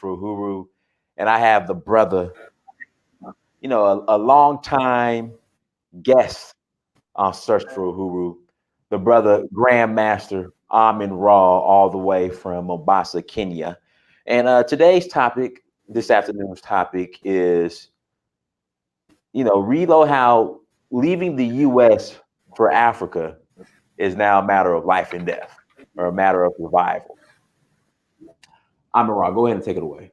for Uhuru, and I have the brother, a long time guest on Search for Uhuru, the brother Grandmaster Amin Raw, all the way from Mombasa, Kenya. And today's topic, this afternoon's topic is, reload how leaving the U.S. for Africa is now a matter of life and death or a matter of survival. Amin Raw, go ahead and take it away.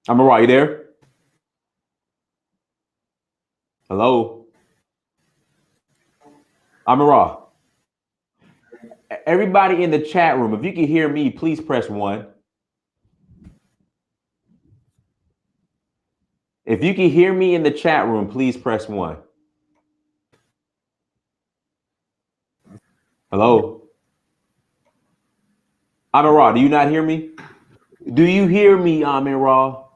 Amin Raw, you there? Hello? Amin Raw. Everybody in the chat room, if you can hear me, please press 1. If you can hear me in the chat room, please press 1. Hello? Amin Raw, do you not hear me? Do you hear me, Amin Raw?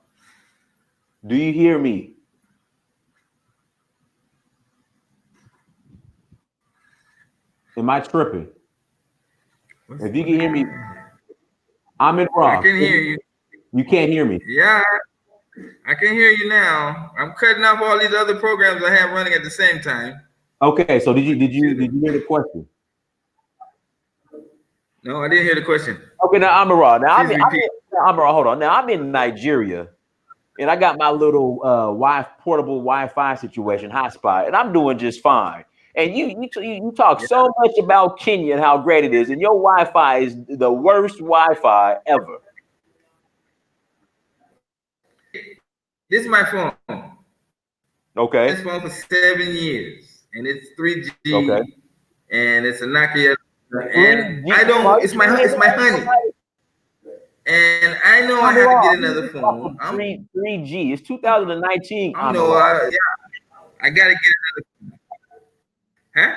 Do you hear me? Am I tripping? If you can hear me, Amin Raw. I can hear you. You can't hear me? Yeah, I can hear you now. I'm cutting off all these other programs I have running at the same time. Okay, so did you hear the question? No, I didn't hear the question. Okay, now Amin Raw. Amin Raw, hold on. Now I'm in Nigeria, and I got my little portable Wi-Fi situation hotspot, and I'm doing just fine. And you talk so much about Kenya and how great it is, and your Wi-Fi is the worst Wi-Fi ever. This is my phone. Okay. This phone for 7 years, and it's 3G, okay. And it's a Nokia. And I don't. It's my honey. And I know I have to get another phone. 3G. It's 2019. I know. I gotta get another phone. Huh?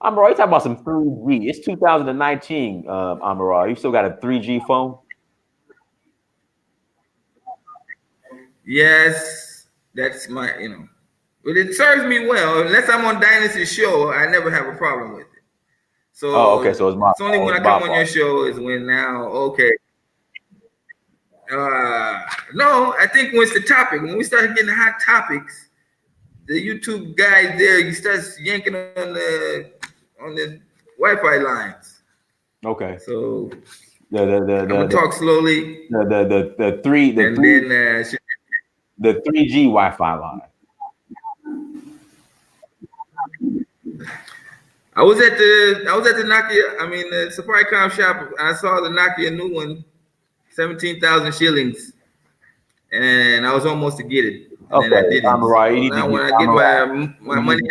Amara, you talking about some 3G. It's 2019, Amara. You still got a 3G phone? Yes, that's my, but it serves me well. Unless I'm on Dynasty's show, I never have a problem with it. So, okay. So it's only when I come on your show is when now, okay. No, I think when it's the topic, when we start getting hot topics, the YouTube guys there, he starts yanking on the Wi-Fi lines. Okay. So I'm gonna talk slowly. The 3G Wi-Fi line. I was at the Nokia. I mean, the Safaricom shop. I saw the Nokia new one, 17,000 shillings, and I was almost to get it. And then I didn't. I'm right. So now when I get my money,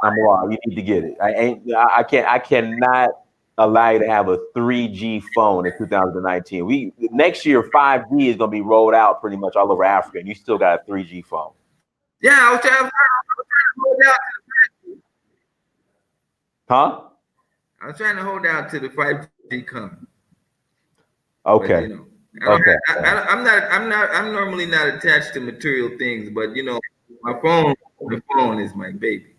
I'm right. You need to get it. I cannot allow you to have a 3G phone in 2019. Next year 5G is gonna be rolled out pretty much all over Africa, and you still got a 3G phone. Yeah, I was trying to hold out. Huh? I was trying to hold out to the 5G come. Okay. But, I'm normally not attached to material things, but the phone is my baby.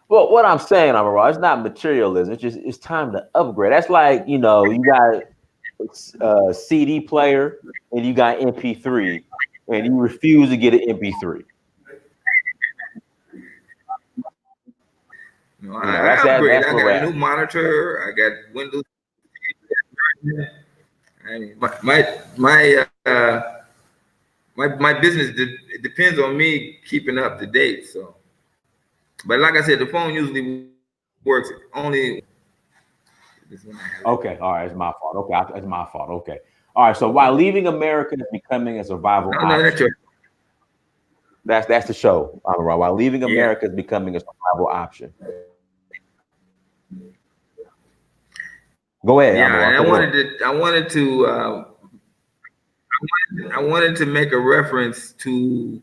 Well, what I'm saying, Amara, it's not materialism. It's time to upgrade. That's like, you got a CD player and you got MP3, and you refuse to get an MP3. No, I upgrade. I got a new monitor. I got Windows. I mean, my business depends on me keeping up to date. So, but like I said, the phone usually works only. Okay, all right, it's my fault. Okay, it's my fault. Okay, all right. So while leaving America is becoming a survival option, that's the show. Amara. While leaving America is becoming a survival option. Go ahead. Yeah, and I wanted to make a reference to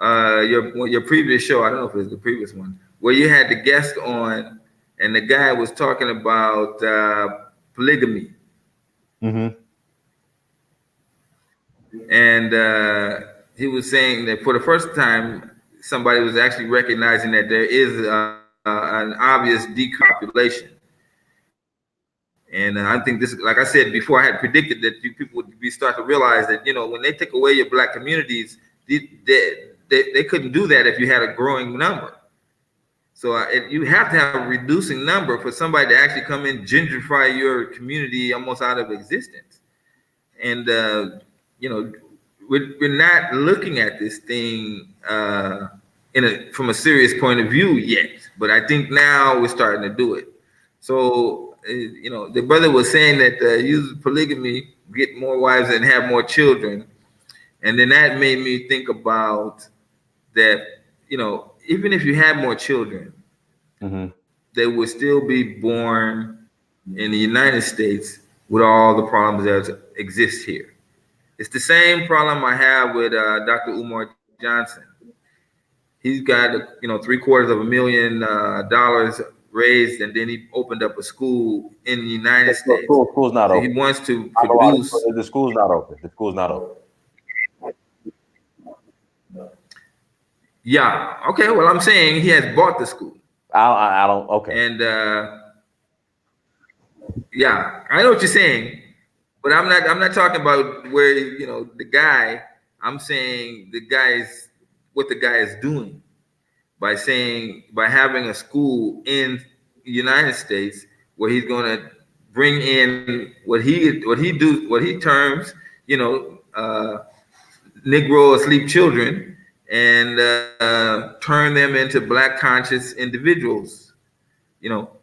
your previous show. I don't know if it was the previous one where you had the guest on, and the guy was talking about polygamy. Mm-hmm. And he was saying that for the first time, somebody was actually recognizing that there is an obvious depopulation. And I think this, like I said before, I had predicted that people would be start to realize that when they take away your black communities, they couldn't do that if you had a growing number. So you have to have a reducing number for somebody to actually come in, gentrify your community almost out of existence. And we're not looking at this thing from a serious point of view yet, but I think now we're starting to do it. So the brother was saying that use polygamy, get more wives and have more children, and then that made me think about that. Even if you have more children, they would still be born in the United States with all the problems that exist here. It's the same problem I have with Dr. Umar Johnson. He's got $750,000 raised, and then he opened up a school in the United States. School's not so open. He wants to produce. The school's not open. The school's not open. Yeah. Okay. Well, I'm saying he has bought the school. I don't. Okay. And yeah, I know what you're saying, but I'm not talking about where the guy. I'm saying what the guy is doing by having a school in the United States where he's going to bring in what he terms Negro asleep children, and turn them into black conscious individuals,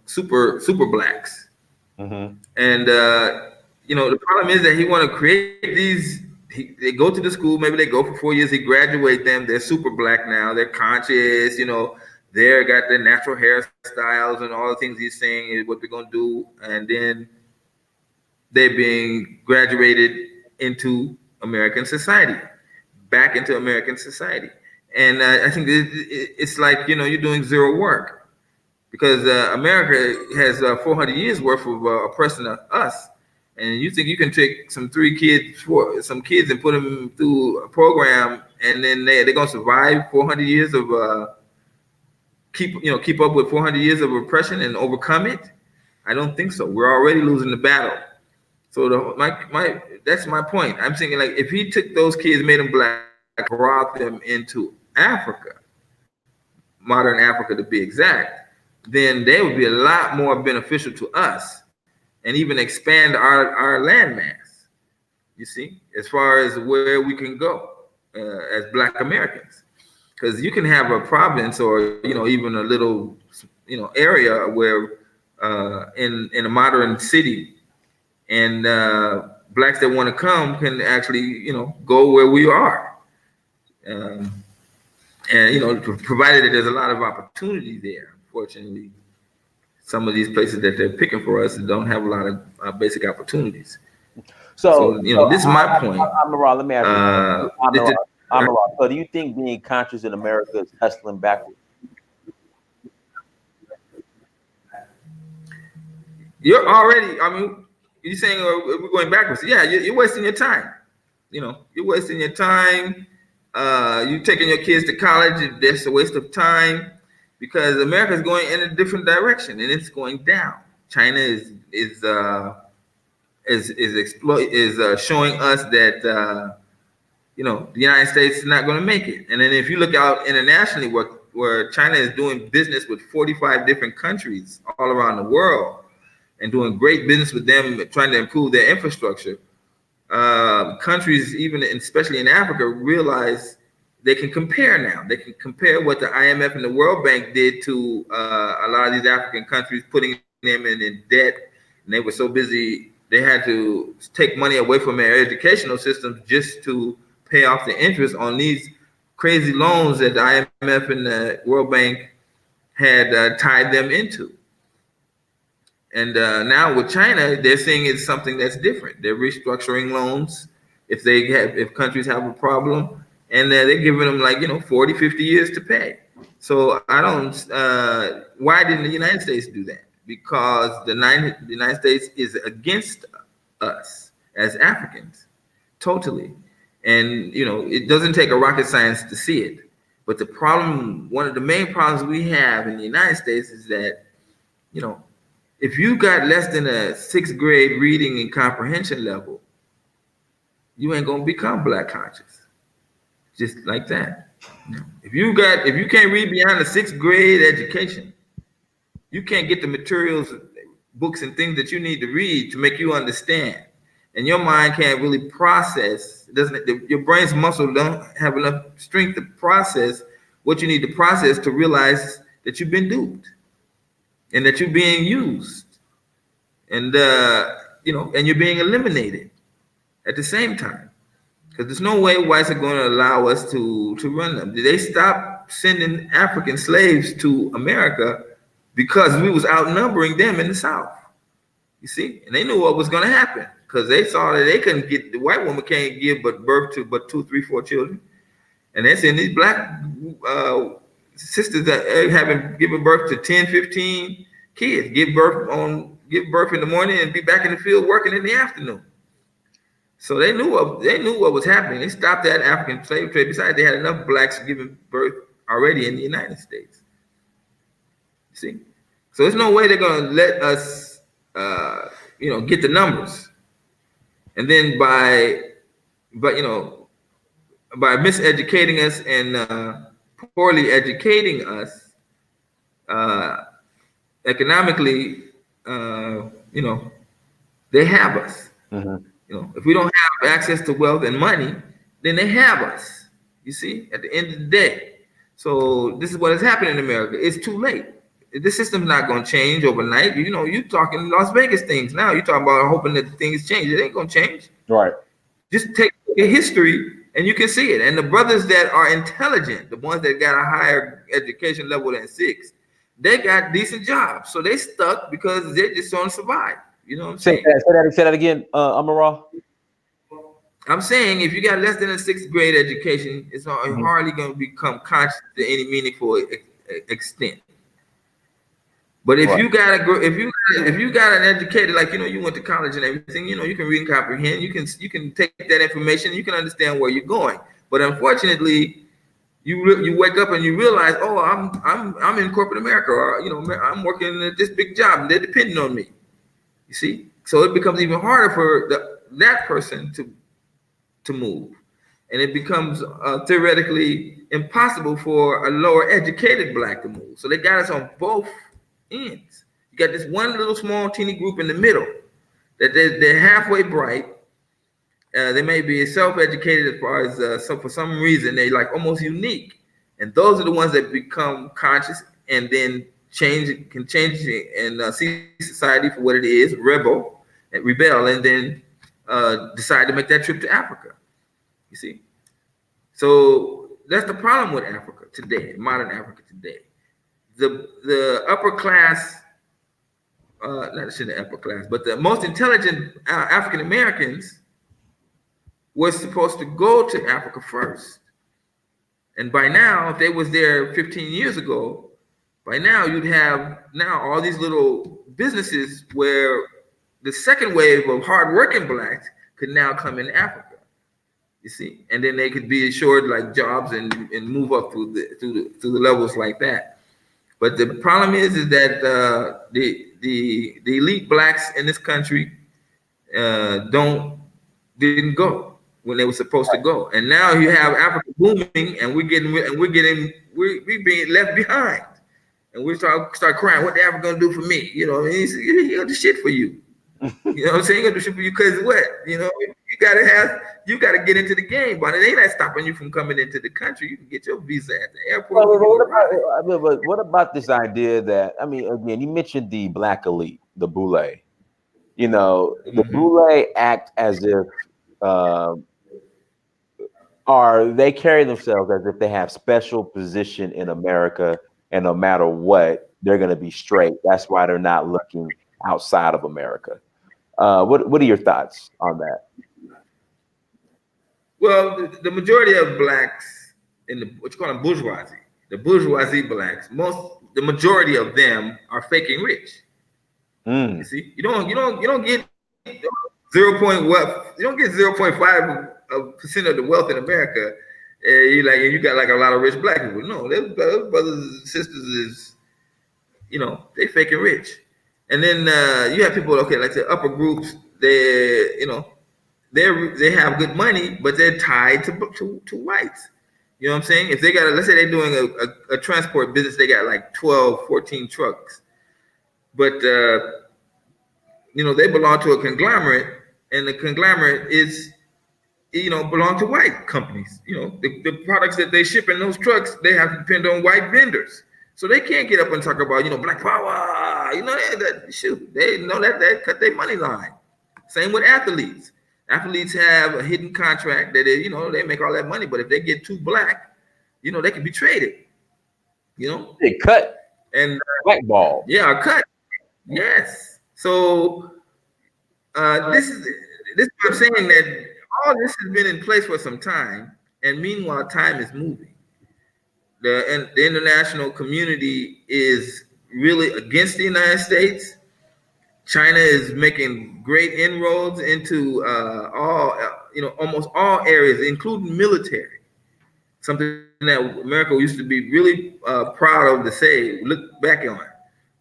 super blacks. Mm-hmm. And the problem is that he want to create these. They go to the school, maybe they go for 4 years, he graduate them, they're super black now, they're conscious, they're got their natural hairstyles and all the things he's saying is what they're going to do, and then they're being graduated into American society, back into American society. And I think it's like, you're doing zero work, because America has 400 years worth of oppressing us. And you think you can take some kids and put them through a program, and then they're going to survive 400 years of keep up with 400 years of oppression and overcome it? I don't think so. We're already losing the battle. So that's my point. I'm thinking, like, if he took those kids, made them black, brought them into Africa, modern Africa to be exact, then they would be a lot more beneficial to us, and even expand our landmass, you see, as far as where we can go as Black Americans. Because you can have a province, or even a little area where in a modern city, and blacks that want to come can actually go where we are, and provided that there's a lot of opportunity there. Unfortunately, some of these places that they're picking for us don't have a lot of basic opportunities. So this is my point. Rahh, let me ask you. Rahh, so do you think being conscious in America is hustling backwards? You're already, you're saying we're going backwards. Yeah, you're wasting your time. You're wasting your time. You're taking your kids to college. That's a waste of time, because America is going in a different direction, and it's going down. China is showing us that the United States is not going to make it. And then if you look out internationally, where China is doing business with 45 different countries all around the world, and doing great business with them, trying to improve their infrastructure, countries, even especially in Africa, realize they can compare now. They can compare what the IMF and the World Bank did to a lot of these African countries, putting them in debt. And they were so busy, they had to take money away from their educational systems just to pay off the interest on these crazy loans that the IMF and the World Bank had tied them into. And now with China, they're seeing it's something that's different. They're restructuring loans if countries have a problem, and they're giving them 40, 50 years to pay. So I don't. Why didn't the United States do that? Because the United States is against us as Africans, totally. And it doesn't take a rocket science to see it. But the problem, one of the main problems we have in the United States is that, you know, if you got less than a sixth grade reading and comprehension level, you ain't gonna become black conscious. Just like that. If you can't read beyond the sixth grade education, you can't get the materials, books and things that you need to read to make you understand. And your mind can't really process, doesn't your brain's muscle don't have enough strength to process what you need to process to realize that you've been duped and that you're being used. And and you're being eliminated at the same time. Because there's no way whites are going to allow us to run them. They stopped sending African slaves to America because we was outnumbering them in the South. You see, and they knew what was going to happen because they saw that they couldn't get, the white woman can't give but birth to but 2, 3, 4 children, and they send these black sisters that having given birth to 10, 15 kids, give birth in the morning and be back in the field working in the afternoon. So they knew what was happening. They stopped that African slave trade. Besides, they had enough blacks giving birth already in the United States. See, so there's no way they're going to let us, get the numbers, and then by miseducating us and poorly educating us economically, they have us. Mm-hmm. If we don't have access to wealth and money, then they have us. You see, at the end of the day. So this is what has happened in America. It's too late. This system's not going to change overnight. You're talking Las Vegas things now. You're talking about hoping that things change. It ain't going to change. Right. Just take a history and you can see it. And the brothers that are intelligent, the ones that got a higher education level than 6, they got decent jobs. So they stuck because they're just trying to survive. You know what I'm saying? Say that again, Rahh. I'm saying if you got less than a 6th grade education, it's hardly going to become conscious to any meaningful extent. But if you got an educated, like you went to college and everything, you can read and comprehend. You can take that information. You can understand where you're going. But unfortunately, you wake up and you realize, oh, I'm in corporate America, or I'm working at this big job, and they're depending on me. You see, so it becomes even harder for that person to move, and it becomes theoretically impossible for a lower educated black to move. So they got us on both ends. You got this one little small teeny group in the middle that they're halfway bright. They may be self-educated as far as so for some reason they like almost unique, and those are the ones that become conscious and then can change and see society for what it is, rebel, and then decide to make that trip to Africa. You see, so that's the problem with Africa today, modern Africa today. The upper class, not the upper class, but the most intelligent African Americans was supposed to go to Africa first. And by now, if they was there 15 years ago, by now you'd have all these little businesses where the second wave of hardworking blacks could now come in Africa. You see, and then they could be assured like jobs and move up through the levels like that. But the problem is that the elite blacks in this country didn't go when they were supposed to go, and now you have Africa booming, and we're being left behind, and we start crying. What the Africa gonna do for me? He gonna do shit for you. You know what I'm saying? He gonna do shit for you because what? You gotta get into the game, but it ain't that stopping you from coming into the country. You can get your visa at the airport. But what about this idea that, again, you mentioned the black elite, the boule. The boule act as if they carry themselves as if they have special position in America, and no matter what, they're going to be straight. That's why they're not looking outside of America. What are your thoughts on that? Well, the majority of blacks in what you call them bourgeoisie, the bourgeoisie blacks, the majority of them are faking rich. You see, you don't get 0.5% of the wealth in America You got like a lot of rich black people. No, those brothers and sisters is, they faking rich. And then you have people, okay, like the upper groups, they have good money, but they're tied to whites. You know what I'm saying? If they got, let's say they're doing a transport business, they got like 12, 14 trucks, but they belong to a conglomerate, and the conglomerate is, belong to white companies. The products that they ship in those trucks, they have to depend on white vendors. So they can't get up and talk about, black power. Shoot, they know that cut their money line. Same with athletes. Athletes have a hidden contract that they make all that money, but if they get too black, they can be traded. They cut and blackball. Yeah, a cut. Yes. So this is what I'm saying, that all this has been in place for some time, and meanwhile, time is moving. The international community is really against the United States. China is making great inroads into almost all areas, including military. Something that America used to be really proud of to say, look back on.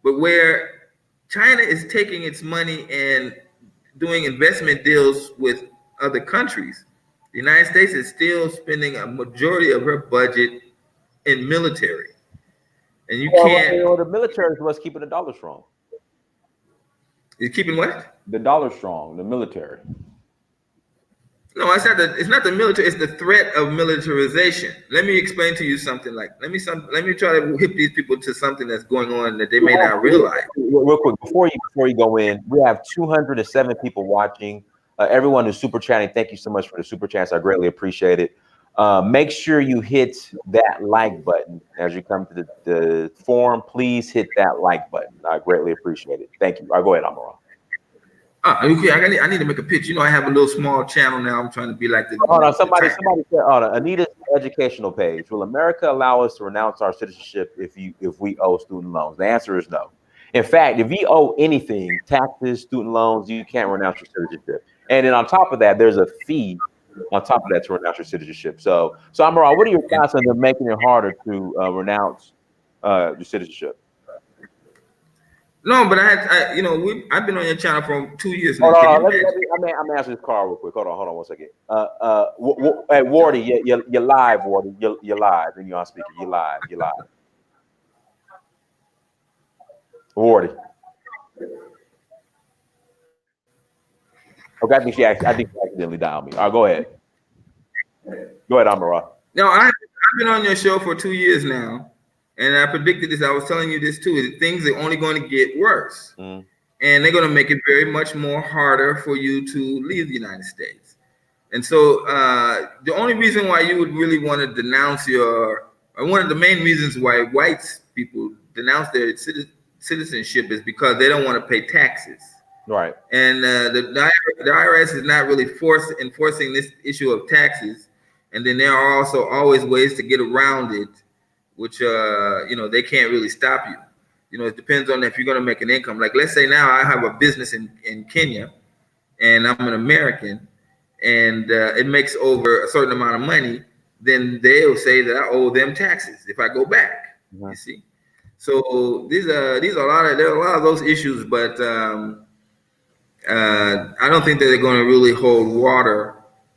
But where China is taking its money and doing investment deals with other countries, the United States is still spending a majority of her budget in military. And you can't. The military is what's keeping the dollar strong. It's keeping what? The dollar strong, the military. No, it's not the military. It's the threat of militarization. Let me explain to you something. Let me try to hip these people to something that's going on that they may not realize. Real quick, before you go in, we have 207 people watching. Everyone who's super chatting, thank you so much for the super chats. I greatly appreciate it. Make sure you hit that like button as you come to the forum. Please hit that like button. I greatly appreciate it. Thank you. All right, go ahead, Amara. Okay, I need to make a pitch. I have a little small channel now. I'm trying to be like the. Hold on, somebody said, Anita's educational page. Will America allow us to renounce our citizenship if we owe student loans? The answer is no. In fact, if you owe anything, taxes, student loans, you can't renounce your citizenship. And then on top of that, there's a fee on top of that to renounce your citizenship. So Amara, what are your thoughts on them making it harder to renounce your citizenship? No, but I've been on your channel for 2 years now. I'm answering this call real quick. Hold on 1 second. Hey, Wardy, you're live, Wardy. You're live, and you're on speaker. You're live. Wardy. Okay, I think she accidentally dialed me. All right, go ahead. Go ahead, Amara. No, I've been on your show for 2 years now. And I predicted this. I was telling you this too. Things are only going to get worse, and they're going to make it very much more harder for you to leave the United States. And so, the only reason why you would really want to denounce one of the main reasons why white people denounce their citizenship is because they don't want to pay taxes. Right. And the IRS is not really enforcing this issue of taxes. And then there are also always ways to get around it, which they can't really stop you. It depends on if you're going to make an income. Like, let's say now I have a business in Kenya, and I'm an American, and it makes over a certain amount of money, then they'll say that I owe them taxes if I go back. Mm-hmm. You see, so there are a lot of those issues, but I don't think that they're going to really hold water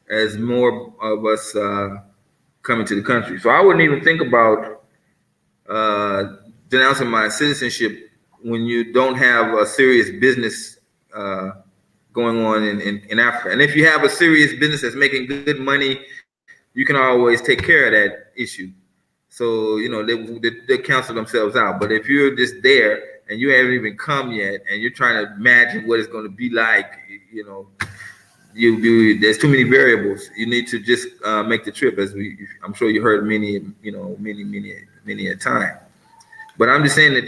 as more of us coming to the country. So I wouldn't even think about denouncing my citizenship when you don't have a serious business going on in Africa. And if you have a serious business that's making good money, you can always take care of that issue. So, they cancel themselves out. But if you're just there and you haven't even come yet and you're trying to imagine what it's going to be like, there's too many variables. You need to just make the trip, I'm sure you heard many a time. But I'm just saying that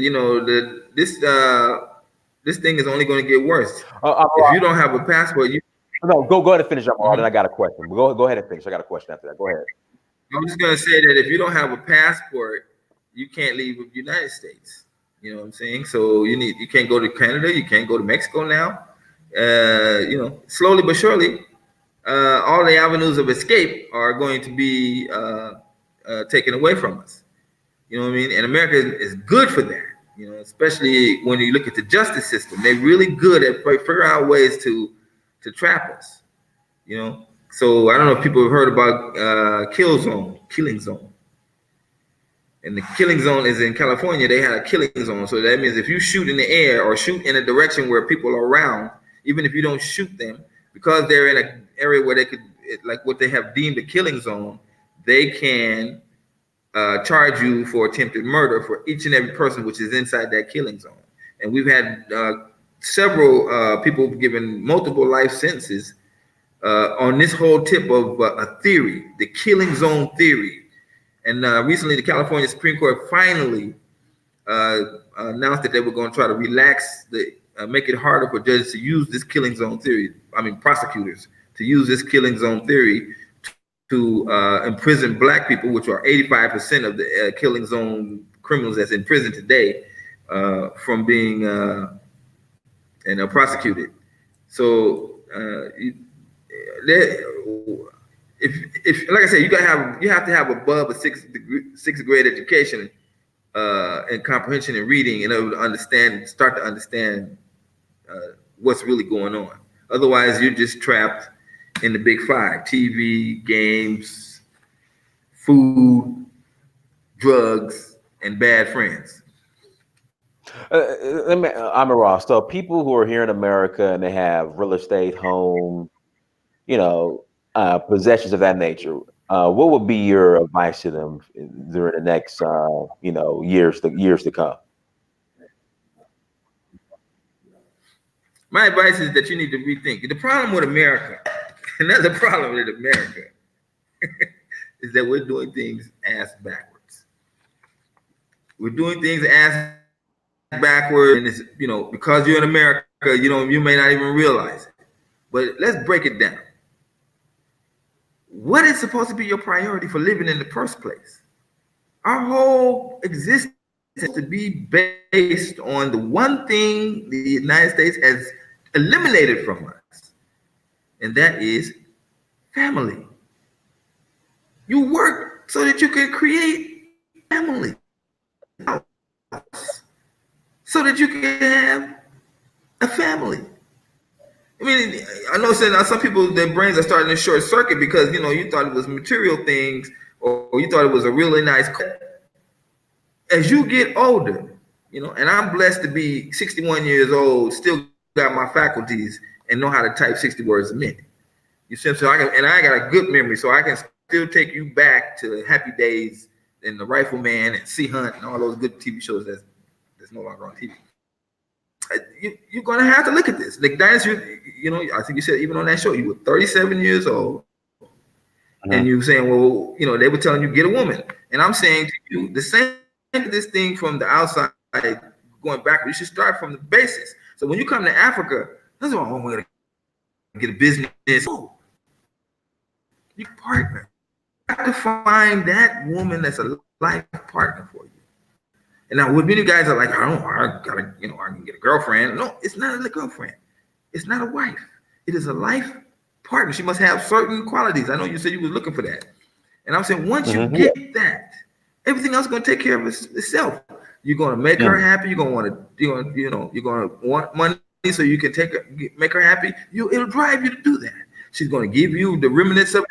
this thing is only going to get worse. If you don't have a passport, go ahead and finish up. Then I got a question. Go ahead and finish. I got a question after that. Go ahead. I'm just going to say that if you don't have a passport, you can't leave the United States. You know what I'm saying? So you can't go to Canada. You can't go to Mexico now. Slowly but surely, all the avenues of escape are going to be taken away from us. You know what I mean? And America is good for that. You know, especially when you look at the justice system, they're really good at figuring out ways to trap us. You know, so I don't know if people have heard about killing zone. And the killing zone is in California. They had a killing zone, so that means if you shoot in the air or shoot in a direction where people are around, even if you don't shoot them, because they're in an area where they could, like what they have deemed a killing zone, they can charge you for attempted murder for each and every person which is inside that killing zone. And we've had several people given multiple life sentences on this whole tip of a theory, the killing zone theory. And recently, the California Supreme Court finally announced that they were going to try to relax make it harder for judges to use this killing zone theory. I mean, prosecutors to use this killing zone theory to imprison black people, which are 85% of the killing zone criminals that's in prison today, from being prosecuted. So if like I said, you have to have above a sixth grade education and comprehension and reading in order to start to understand what's really going on. Otherwise, you're just trapped in the big five: TV, games, food, drugs, and bad friends. I'm a Ross. So people who are here in America and they have real estate, home, you know, possessions of that nature. What would be your advice to them during the next, years to come? My advice is that you need to rethink. The problem with America, another problem with America, is that we're doing things ass backwards. We're doing things ass backwards, and it's, because you're in America, you may not even realize it. But let's break it down. What is supposed to be your priority for living in the first place? Our whole existence is to be based on the one thing the United States has eliminated from us, and that is family. You work so that you can create family, so that you can have a family. I mean, I know some people, their brains are starting to short circuit because, you thought it was material things or you thought it was a really nice car. As you get older, and I'm blessed to be 61 years old, still got my faculties and know how to type 60 words a minute. You see, so I got a good memory, so I can still take you back to Happy Days and The Rifleman and Sea Hunt and all those good TV shows that's no longer on TV. You're going to have to look at this. Like Dinas, I think you said even on that show, you were 37 years old, and you were saying, well, they were telling you get a woman, and I'm saying to you the same. This thing from the outside going backwards. You should start from the basics. So when you come to Africa, that's why I'm going to get a business. Oh, you partner. You have to find that woman that's a life partner for you. And now, with many guys are like, I can get a girlfriend. No, it's not a girlfriend. It's not a wife. It is a life partner. She must have certain qualities. I know you said you were looking for that. And I'm saying once you get that, everything else is going to take care of itself. You're going to make her happy. You're going to want money so you can make her happy. It'll drive you to do that. She's going to give you the remnants of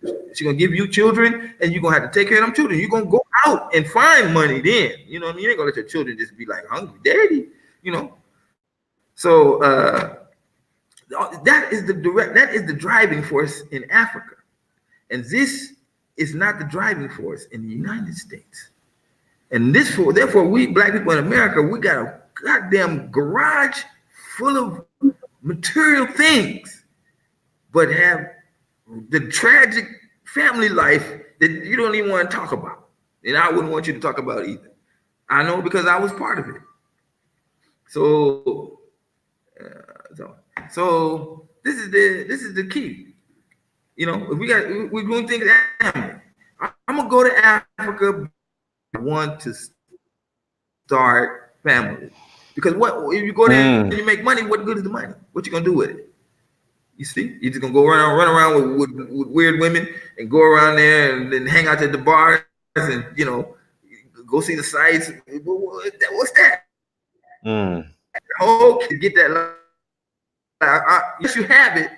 yourself. She's going to give you children, and you're going to have to take care of them children. You're going to go out and find money then. You know what I mean? You ain't going to let your children just be like hungry daddy, So that is the driving force in Africa. And this is not the driving force in the United States. And therefore, we black people in America, we got a goddamn garage full of material things, but have the tragic family life that you don't even want to talk about. And I wouldn't want you to talk about either. I know because I was part of it. So this is the key. If we're doing things family. I'm gonna go to Africa. Want to start family because if you go there and you make money, what good is the money? What you gonna do with it? You see, you're just gonna go around, run around with weird women and go around there and then hang out at the bars and go see the sights. What's that? Oh, get that. If you have it,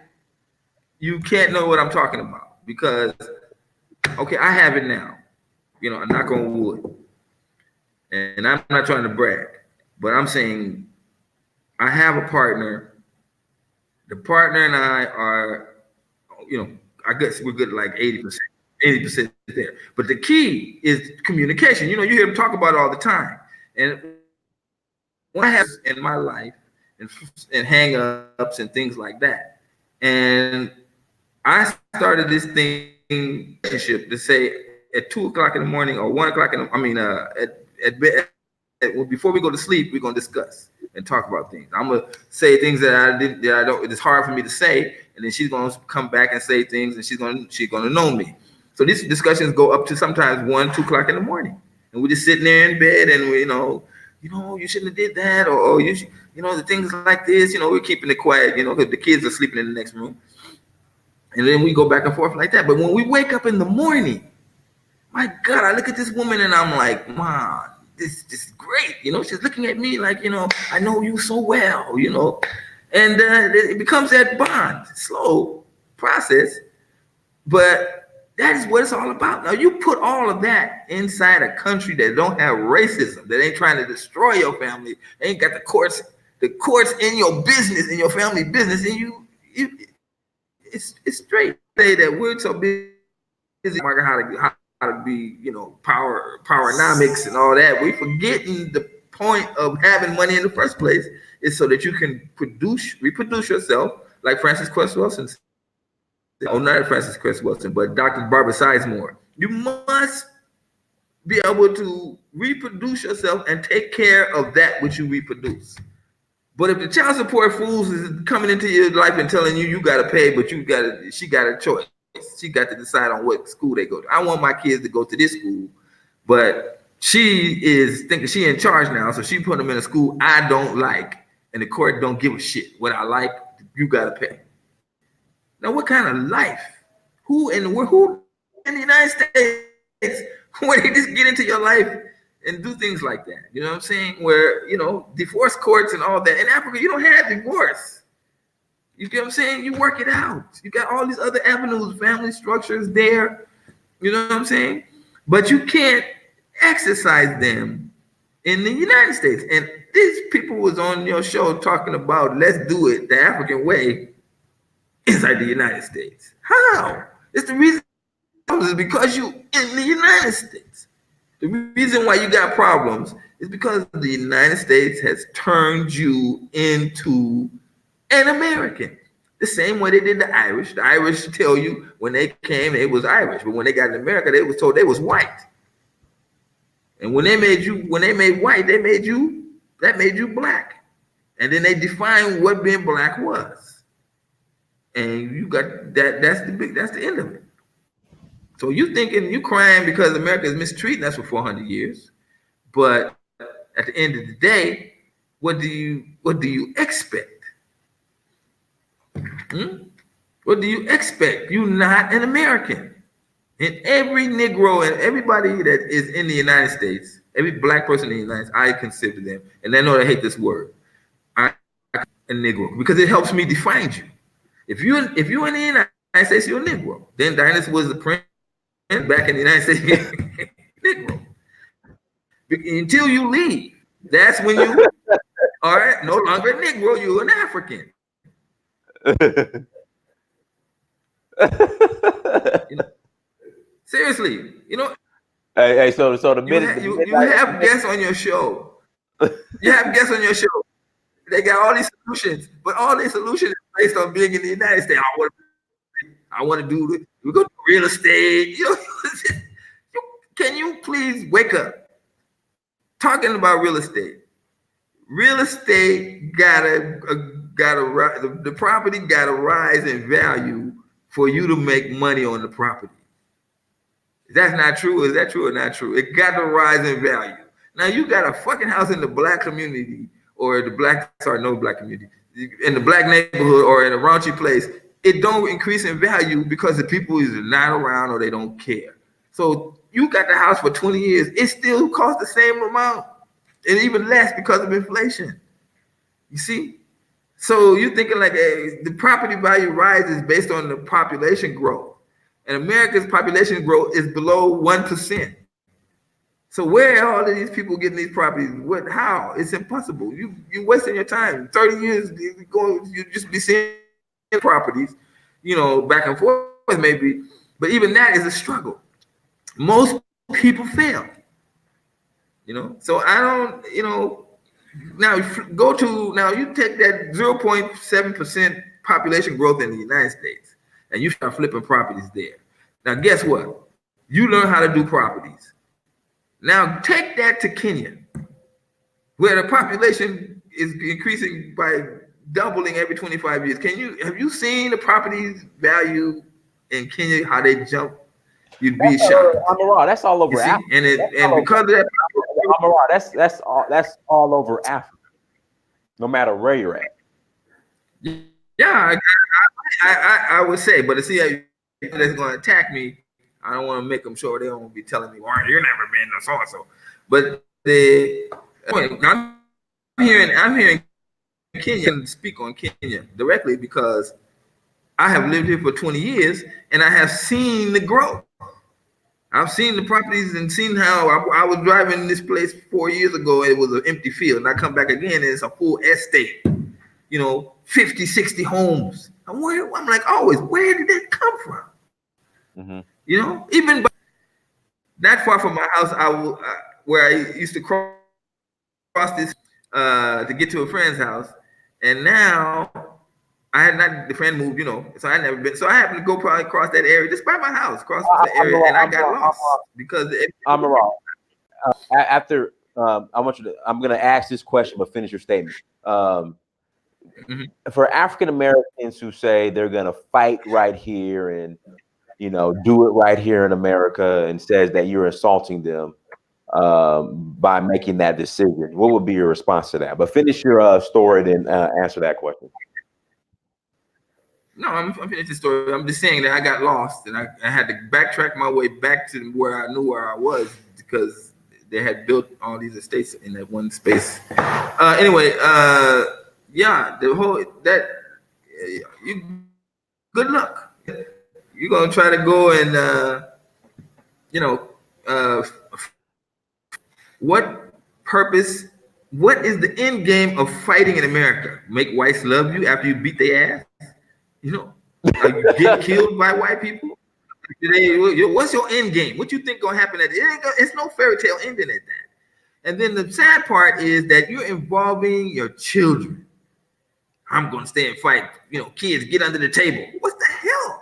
you can't know what I'm talking about because, okay, I have it now. I knock on wood, and I'm not trying to brag, but I'm saying I have a partner. The partner and I are, I guess we're good like 80% there. But the key is communication. You hear them talk about it all the time. And what I have in my life and hang-ups and things like that. And I started this relationship to say at 2:00 in the morning or 1:00 before we go to sleep, we're gonna discuss and talk about things. I'm gonna say things that I don't. It's hard for me to say, and then she's gonna come back and say things, and she's gonna know me. So these discussions go up to sometimes 1-2 o'clock in the morning, and we're just sitting there in bed, and we, you shouldn't have did that, or you should, the things like this. We're keeping it quiet, because the kids are sleeping in the next room, and then we go back and forth like that. But when we wake up in the morning, my God, I look at this woman and I'm like, Mom, this is great. She's looking at me like, I know you so well, and it becomes that bond, slow process, but that is what it's all about. Now you put all of that inside a country that don't have racism, that ain't trying to destroy your family, they ain't got the courts in your business, in your family business, and it's straight. Say that we're so busy how to be, powernomics and all that. We forgetting the point of having money in the first place is so that you can reproduce yourself, like Francis Cress Wilson said. Oh, not Francis Cress Wilson, but Dr. Barbara Sizemore. You must be able to reproduce yourself and take care of that which you reproduce. But if the child support fools is coming into your life and telling you got to pay, but she got a choice. She got to decide on what school they go to. I want my kids to go to this school, but she is thinking she in charge now, so she put them in a school I don't like, and the court don't give a shit. What I like, you got to pay. Now, what kind of life? Who in the United States, where they just get into your life and do things like that? You know what I'm saying? Where, divorce courts and all that. In Africa, you don't have divorce. You get what I'm saying? You work it out. You got all these other avenues, family structures there. You know what I'm saying? But you can't exercise them in the United States. And these people was on your show talking about let's do it the African way inside the United States. How? It's the reason is because you in the United States. The reason why you got problems is because the United States has turned you into an American. The same way they did the Irish. The Irish tell you when they came, it was Irish, but when they got in America, they was told they was white. And when they made white, that made you black. And then they defined what being black was. And you got that's the end of it. So you crying because America is mistreating us for 400 years. But at the end of the day, what do you expect? What do you expect? You're not an American. And every Negro and everybody that is in the United States, every black person in the United States, I consider them, and I know I hate this word, I'm a Negro, because it helps me define you. If you're in the United States, you're a Negro. Then Diana was the prince back in the United States, Negro. Until you leave, that's when you are no longer a Negro, you're an African. Seriously, Hey, so the minute you have guests on your show. You have guests on your show. They got all these solutions, but all these solutions are based on being in the United States. I want to do this. We go to real estate. Can you please wake up? Talking about real estate. Real estate the property got to rise in value for you to make money on the property. If that's not true, is that true or not true? It got to rise in value. Now you got a fucking house in the black community or no black community, in the black neighborhood or in a raunchy place. it don't increase in value because the people is not around or they don't care. So you got the house for 20 years, it still costs the same amount and even less because of inflation. You see? So you're thinking like the property value rises based on the population growth. And America's population growth is below 1%. So where are all of these people getting these properties? What? How? It's impossible. You wasting your time. 30 years, you just be seeing properties, back and forth maybe. But even that is a struggle. Most people fail. So I don't. Now you take that 0.7% population growth in the United States, and you start flipping properties there. Now guess what? You learn how to do properties. Now take that to Kenya, where the population is increasing by doubling every 25 years. Have you seen the properties value in Kenya, how they jump? You'd be shocked. That's all over Africa. And because of that, that's all over Africa, no matter where you're at. Yeah, I would say, but to see how that's going to attack me, I don't want to make them sure they don't be telling me, "Well, you're never been to so and so." But I'm hearing Kenya speak on Kenya directly because I have lived here for 20 years and I have seen the growth. I've seen the properties and seen how I was driving this place 4 years ago. It was an empty field, and I come back again and it's a full estate. 50, 60 homes. I'm like, always, where did that come from? Mm-hmm. Even not far from my house, where I used to cross this to get to a friend's house, and now I had not. The friend moved, so I never been. So I happened to go probably across that area just by my house, across the area, and I got lost because I'm wrong. After I'm going to ask this question, but finish your statement. For African Americans who say they're going to fight right here and do it right here in America, and says that you're assaulting them by making that decision, what would be your response to that? But finish your story, then answer that question. No, I'm finished the story. I'm just saying that I got lost and I had to backtrack my way back to where I knew where I was because they had built all these estates in that one space. Anyway, yeah, good luck. You're gonna try to go and what purpose? What is the end game of fighting in America? Make whites love you after you beat their ass? You get killed by white people? What's your end game? What you think gonna happen at it's no fairy tale ending at that. And then the sad part is that you're involving your children. I'm gonna stay and fight. Kids, get under the table. What the hell?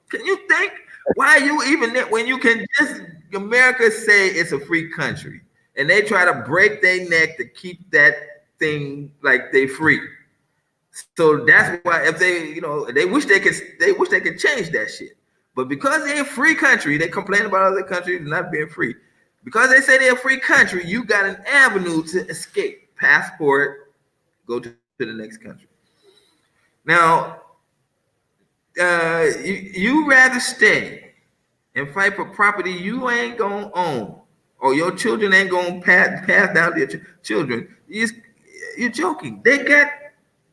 Can you think? Why are you even there when you can just America say it's a free country and they try to break their neck to keep that thing like they free. So that's why if they wish they could change that shit. But because they're a free country, they complain about other countries not being free. Because they say they're a free country, you got an avenue to escape. Passport, go to the next country. Now, you rather stay and fight for property you ain't gonna own, or your children ain't gonna pass down to your children. You're joking. They got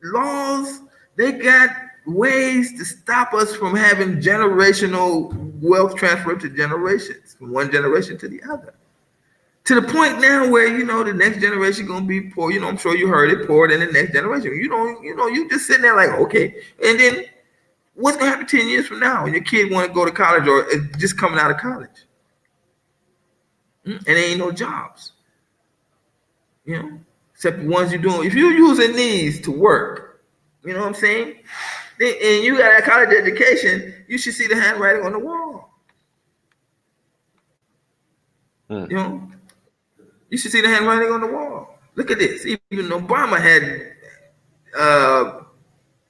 laws, they got ways to stop us from having generational wealth transfer to generations, from one generation to the other. To the point now where the next generation gonna be poor. I'm sure you heard it, poor than the next generation. You just sitting there like, okay. And then what's gonna happen 10 years from now when your kid want to go to college or is just coming out of college? And there ain't no jobs. Except the ones you're doing. If you're using these to work, you know what I'm saying? And you got a college education, you should see the handwriting on the wall. You should see the handwriting on the wall. Look at this. Even Obama had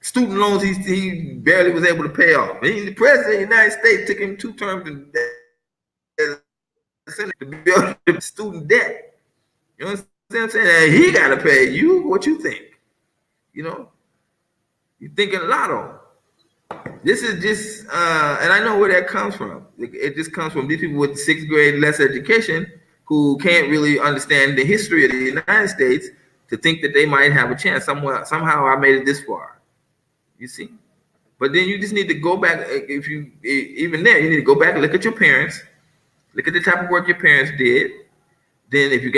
student loans he barely was able to pay off. The president of the United States took him 2 terms to build student debt. You know what I'm saying? He got to pay you. What you think? You're thinking lotto. This is just, and I know where that comes from. It just comes from these people with sixth grade less education who can't really understand the history of the United States to think that they might have a chance. Somewhere, somehow, I made it this far. You see, but then you just need to go back. If you even there, you need to go back and look at your parents, look at the type of work your parents did. Then, if you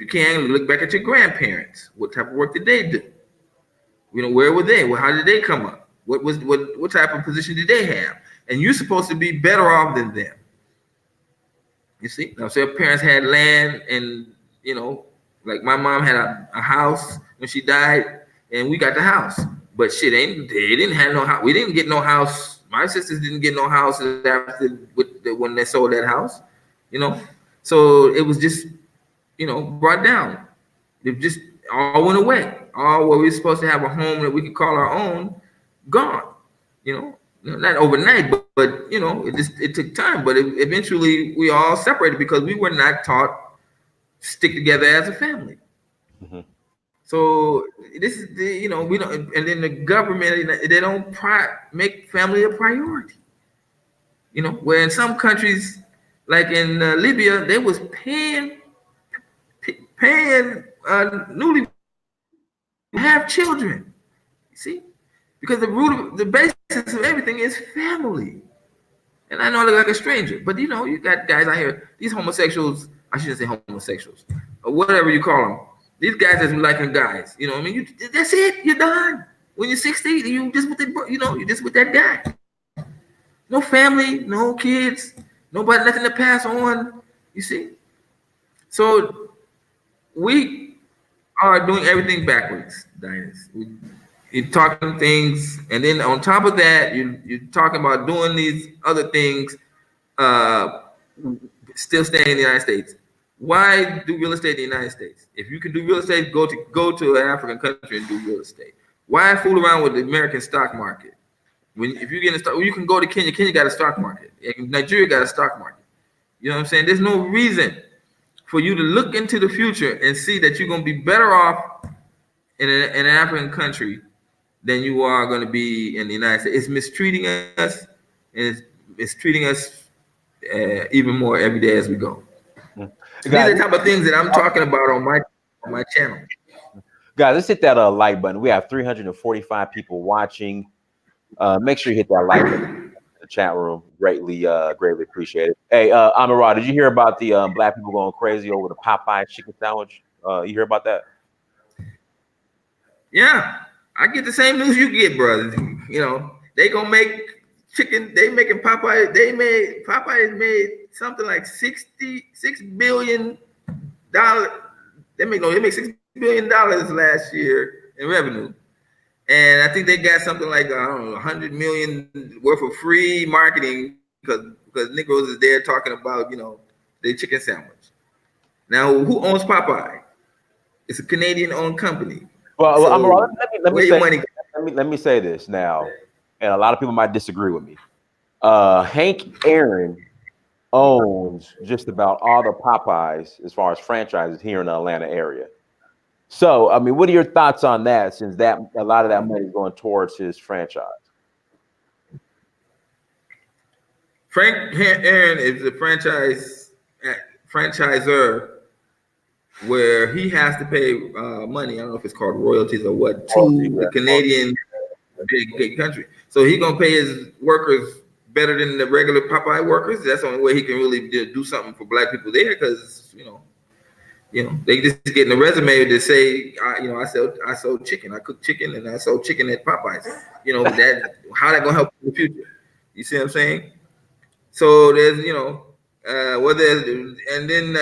can, look back at your grandparents. What type of work did they do? You know, where were they? Well, how did they come up? What type of position did they have? And you're supposed to be better off than them. You see? Now, so if parents had land and, you know, like my mom had a house when she died, and we got the house. But shit, they didn't have no house. We didn't get no house. My sisters didn't get no house after when they sold that house. You know, so it was just, you know, brought down. It just all went away. All what we were supposed to have a home that we could call our own, gone. You know, not overnight, but you know, it took time. But eventually, we all separated because we were not taught to stick together as a family. Mm-hmm. So this is the, you know, we don't, and then the government, they don't make family a priority. You know, where in some countries, like in Libya, they was paying newly have children. You see, because the basis of everything is family. And I know I look like a stranger, but you know, you got guys out here, these homosexuals. I shouldn't say homosexuals, or whatever you call them. These guys that's liking guys. You know, what I mean, that's it. You're done. When you're 60, you just with that, you know, you just with that guy. No family, no kids, nobody, nothing to pass on. You see, so we are doing everything backwards, Dinus. You're talking things, and then on top of that, you're talking about doing these other things, uh, still staying in the United States. Why do real estate in the United States? If you can do real estate, go to an African country and do real estate. Why fool around with the American stock market? If you get a stock, well, you can go to Kenya. Kenya got a stock market. Nigeria got a stock market. You know what I'm saying? There's no reason for you to look into the future and see that you're going to be better off in an African country than you are going to be in the United States. It's mistreating us, and it's treating us even more every day as we go. Mm-hmm. So these are the type of things that I'm talking about on my channel. Guys, let's hit that like button. We have 345 people watching. Make sure you hit that like button in the chat room. Greatly appreciate it. Hey, Amarad, did you hear about the black people going crazy over the Popeye chicken sandwich? You hear about that? Yeah, I get the same news you get, brother. You know, they gonna make chicken. They making Popeye. Popeye made something like $66 billion. They make $6 billion last year in revenue, and I think they got something like I don't know 100 million worth of free marketing because Negroes is there talking about their chicken sandwich. Now, who owns Popeye? It's a Canadian-owned company. Well, So Amarad, where your money? let me say this now, and a lot of people might disagree with me. Hank Aaron owns just about all the Popeyes as far as franchises here in the Atlanta area. So, I mean, what are your thoughts on that? Since that a lot of that money is going towards his franchise. Frank Aaron is a franchisor where he has to pay money. I don't know if it's called royalties or what to the Canadian big country. So he's gonna pay his workers better than the regular Popeye workers. That's the only way he can really do something for black people there, because they just getting a resume to say, I sold chicken, I cook chicken, and I sold chicken at Popeyes. That how that gonna help in the future? You see what I'm saying? So there's and then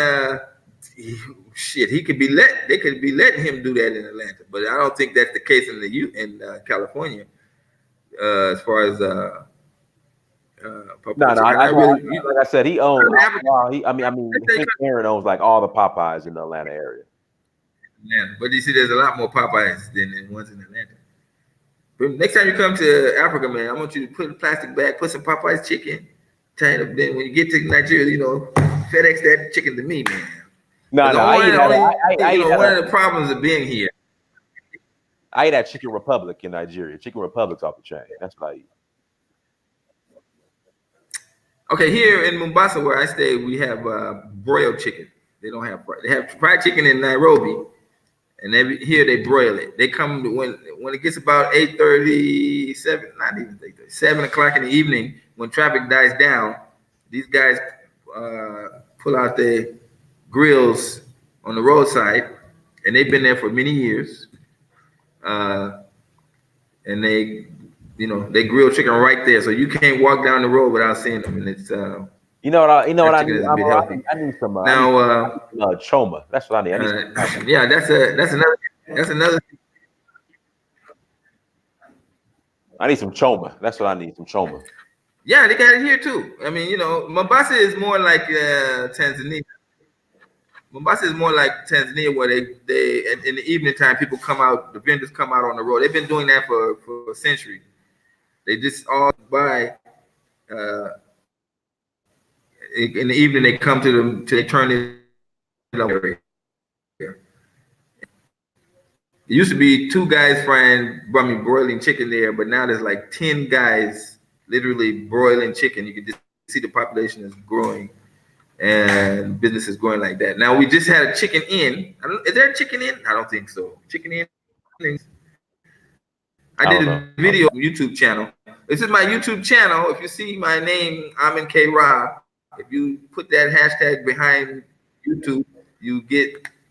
he could be they could be letting him do that in Atlanta, but I don't think that's the case in California as far as no. Like I said, he owns. Hank Aaron owns like all the Popeyes in the Atlanta area. Yeah, but you see, there's a lot more Popeyes than ones in Atlanta. But next time you come to Africa, man, I want you to put a plastic bag, put some Popeyes chicken, tie it up. Then when you get to Nigeria, FedEx that chicken to me, man. No, one of the problems of being here. I ate at Chicken Republic in Nigeria. Chicken Republic's off the chain. That's what I eat. Okay, here in Mombasa where I stay, we have broiled chicken. They don't have fried. They have fried chicken in Nairobi, and here they broil it. They come when it gets about 8:37, not even 8:30, 7 o'clock in the evening when traffic dies down. These guys pull out their grills on the roadside, and they've been there for many years. And they grill chicken right there, so you can't walk down the road without seeing them. And it's You know what? I that chicken need. is a bit healthy. I need some. Now, Choma. That's what I need. I need some. yeah, that's another. I need some choma. That's what I need. Some choma. Yeah, they got it here too. I mean, Mombasa is more like Tanzania. Mombasa is more like Tanzania, where they in the evening time people come out, the vendors come out on the road. They've been doing that for a century. They just all buy. In the evening, they come to them till they turn it area. It used to be 2 guys broiling chicken there, but now there's like 10 guys literally broiling chicken. You can just see the population is growing and business is growing like that. Now we just had a chicken in. Is there a chicken in? I don't think so. Chicken in. I did a video on YouTube channel. This is my YouTube channel. If you see my name, Amin K. Rahh, if you put that hashtag behind YouTube, you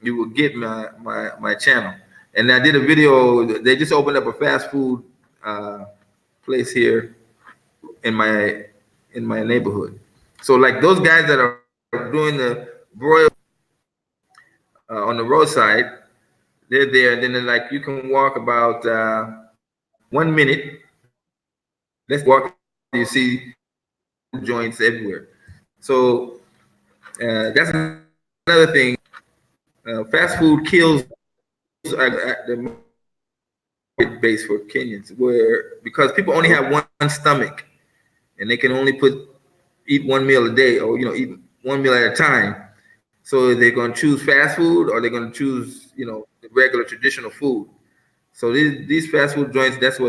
will get my channel. And I did a video. They just opened up a fast food place here in my neighborhood. So like those guys that are doing the broil on the roadside, they're there. And then they're like, you can walk about 1 minute. Let's walk. You see joints everywhere. So that's another thing. Fast food kills the market base for Kenyans, because people only have one stomach, and they can only eat 1 meal a day, or eat 1 meal at a time. So they're going to choose fast food, or they're going to choose the regular traditional food. So these fast food joints, that's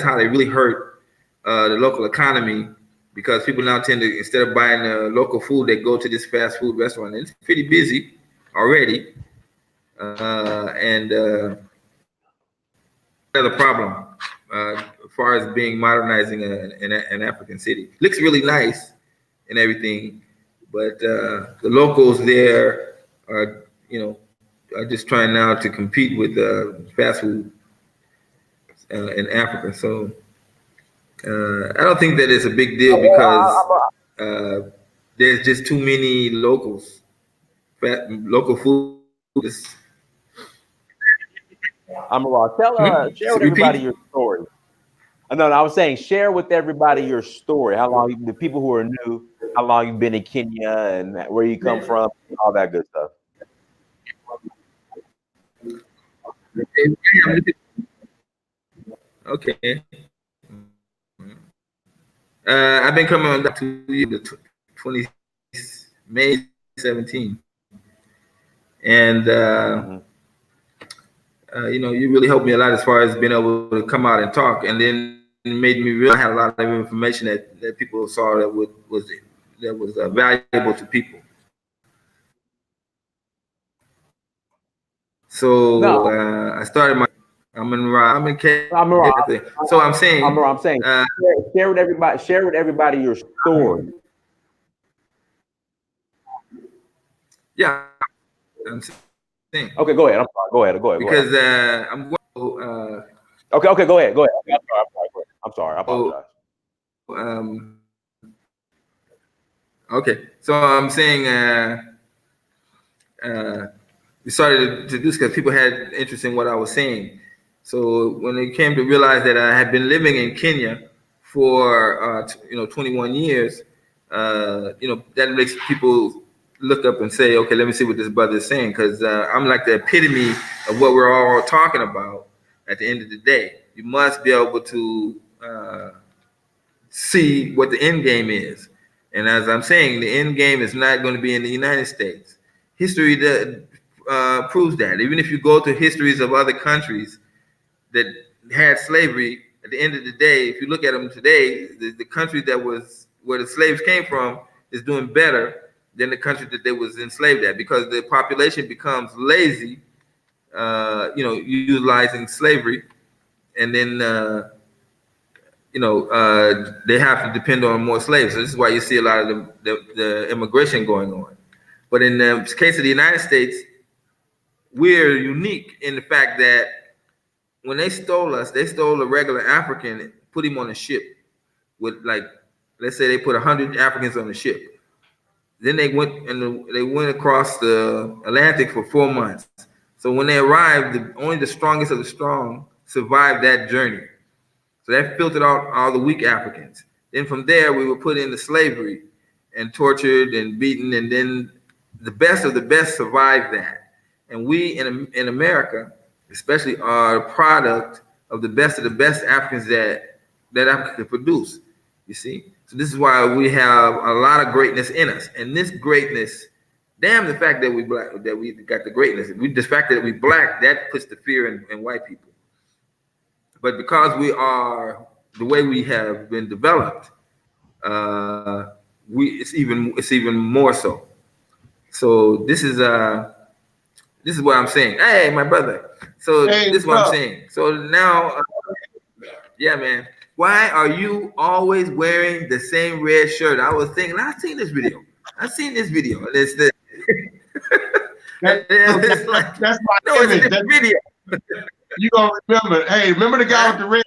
how they really hurt the local economy, because people now tend to, instead of buying local food, they go to this fast food restaurant. And it's pretty busy already, and another problem as far as being modernizing an African city. Looks really nice and everything, but the locals there are just trying now to compete with fast food in Africa. So I don't think that it's a big deal, because there's just too many locals. Local food is. Share with everybody your story. No, I was saying, share with everybody your story. How long, the people who are new, how long you've been in Kenya and where you come from, all that good stuff. Okay. I've been coming on to the 20 May 17, and you really helped me a lot as far as being able to come out and talk, and then it made me realize I had a lot of information that people saw that was valuable to people. So I started I'm in K. So I'm saying, share with everybody your story. Yeah, I'm saying. Okay, go ahead. I'm sorry. Go ahead. Because I'm going. Okay, go ahead. I'm sorry. I apologize. Okay, so I'm saying we started to do this because people had interest in what I was saying. So when it came to realize that I had been living in Kenya for 21 years, that makes people look up and say, okay, let me see what this brother is saying, because I'm like the epitome of what we're all talking about. At the end of the day, you must be able to see what the end game is. And as I'm saying, the end game is not going to be in the United States. History proves that. Even if you go to histories of other countries, that had slavery, at the end of the day, if you look at them today, the country that was where the slaves came from is doing better than the country that they was enslaved at, because the population becomes lazy, utilizing slavery, and then they have to depend on more slaves. So this is why you see a lot of the immigration going on. But in the case of the United States, we're unique in the fact that when they stole us, they stole a regular African and put him on a ship with, like, let's say they put 100 Africans on the ship. Then they went across the Atlantic for 4 months. So when they arrived, only the strongest of the strong survived that journey. So that filtered out all the weak Africans. Then from there, we were put into slavery and tortured and beaten, and then the best of the best survived that. And we in America, especially, are a product of the best Africans that Africa could produce. You see, so this is why we have a lot of greatness in us, and this greatness, damn the fact that we black, that we got the greatness, the fact that we black, that puts the fear in white people. But because we are the way we have been developed, it's even more so. So this is what I'm saying. Hey, my brother. So Hey, this is what I'm saying. So now, yeah, man. Why are you always wearing the same red shirt? I was thinking, I've seen this video. And it's the it's like, that's my no, it's image. a video. You gonna remember? Hey, remember the guy with the red?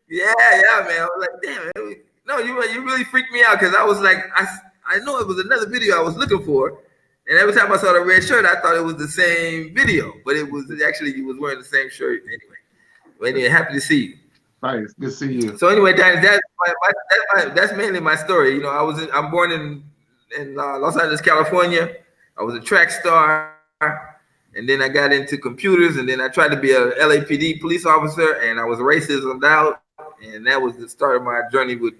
Yeah, man. I was like, damn, man. No, you really freaked me out, because I was like, I know it was another video I was looking for, and every time I saw the red shirt, I thought it was the same video, but it was actually, you was wearing the same shirt anyway. But anyway, happy to see you. Nice, good to see you. So anyway, Danny, that's mainly my story. You know, I'm born in Los Angeles, California. I was a track star, and then I got into computers, and then I tried to be a LAPD police officer, and I was racism out, and that was the start of my journey with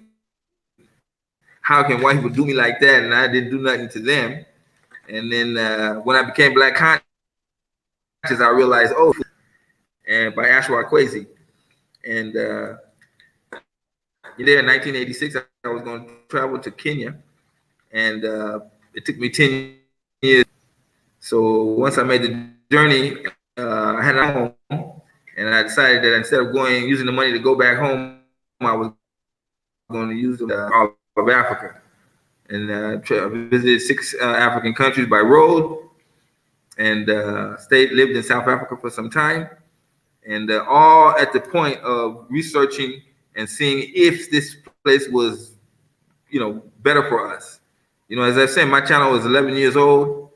how can white people do me like that, and I didn't do nothing to them. And then when I became black conscious, I realized, oh, and by Ashwa Kwesi. And there in 1986, I was going to travel to Kenya, and it took me 10 years. So once I made the journey, I had a home, and I decided that instead of using the money to go back home, I was going to use all of Africa. And visited 6 African countries by road, and lived in South Africa for some time, and all at the point of researching and seeing if this place was, better for us. As I said, my channel was 11 years old.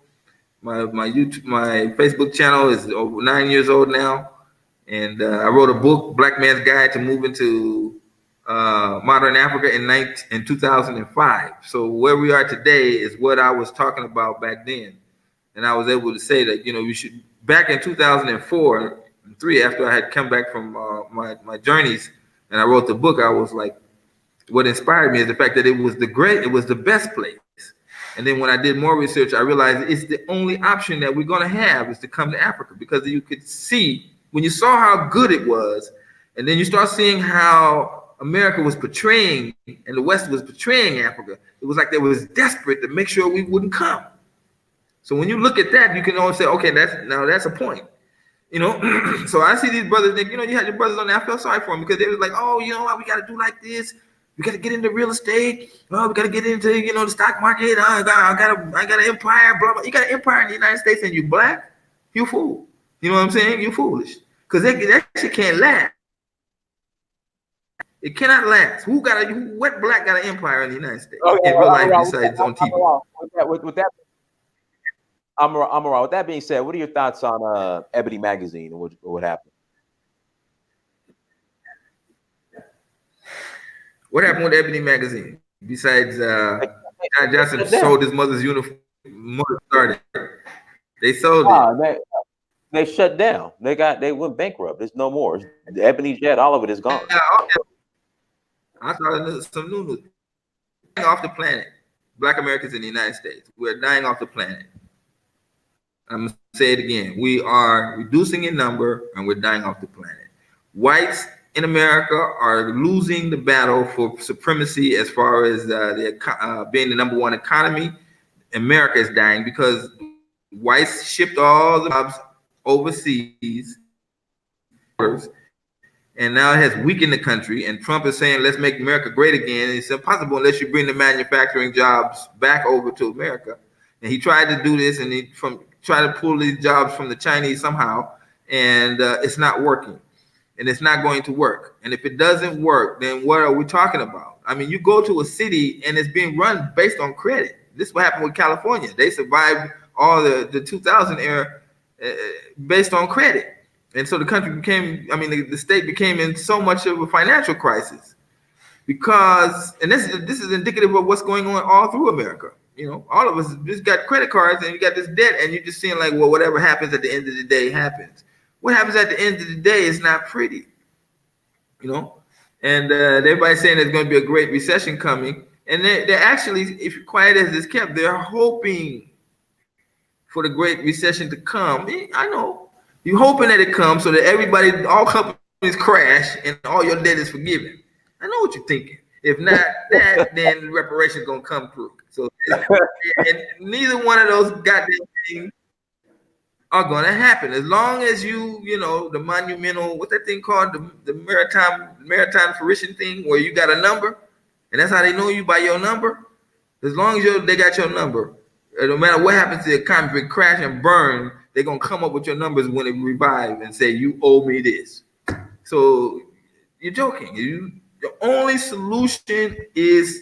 My Facebook channel is over 9 years old now, and I wrote a book, Black Man's Guide to Moving to Modern Africa in 2005. So where we are today is what I was talking about back then, and I was able to say that we should. Back in 2004 and 3, after I had come back from my journeys, and I wrote the book, I was like, what inspired me is the fact that it was the best place. And then when I did more research, I realized it's the only option that we're going to have is to come to Africa, because you could see, when you saw how good it was, and then you start seeing how America was portraying and the West was portraying Africa, it was like they was desperate to make sure we wouldn't come. So when you look at that, you can always say, okay, that's a point. So I see these brothers, you had your brothers on there. I felt sorry for them, because they was like, oh, you know what, we got to do like this. We got to get into real estate. Oh, we got to get into, the stock market. I got an empire, blah, blah. You got an empire in the United States and you black? You fool. You know what I'm saying? You foolish. Because that shit can't last. It cannot last. What black got an empire in the United States in real life besides on TV? With that, I'm around. With that being said, what are your thoughts on Ebony Magazine and what happened? What happened with Ebony Magazine? Besides, John Johnson sold his mother's uniform. Started. They sold it. They shut down. They went bankrupt. There's no more. The Ebony Jet, all of it is gone. Yeah, I saw some new news. Off the planet. Black Americans in the United States. We're dying off the planet. I'm say it again. We are reducing in number and we're dying off the planet. Whites in America are losing the battle for supremacy as far as being the number one economy. America is dying because whites shipped all the jobs overseas, and now it has weakened the country. And Trump is saying, let's make America great again. And it's impossible unless you bring the manufacturing jobs back over to America. And he tried to do this, and he tried to pull these jobs from the Chinese somehow, and it's not working, and it's not going to work. And if it doesn't work, then what are we talking about? I mean, you go to a city and it's being run based on credit. This is what happened with California. They survived all the 2000 era based on credit. And so the country became, the state became in so much of a financial crisis because, and this is indicative of what's going on all through America. You know, all of us just got credit cards and you got this debt, and you're just seeing like, well, whatever happens at the end of the day happens. What happens at the end of the day is not pretty, you know. And everybody's saying there's going to be a great recession coming, and they're actually, if you're quiet as it's kept, they're hoping for the great recession to come. I know you're hoping that it comes so that everybody, all companies crash and all your debt is forgiven. I know what you're thinking. If not that, then reparations gonna come through. So, and neither one of those goddamn things are gonna happen as long as you know, the monumental, what's that thing called, the maritime fruition thing, where you got a number, and that's how they know you, by your number. As long as they got your number, no matter what happens to the economy, if it crash and burn, they're gonna come up with your numbers when it revive and say you owe me this. So you're joking. The only solution is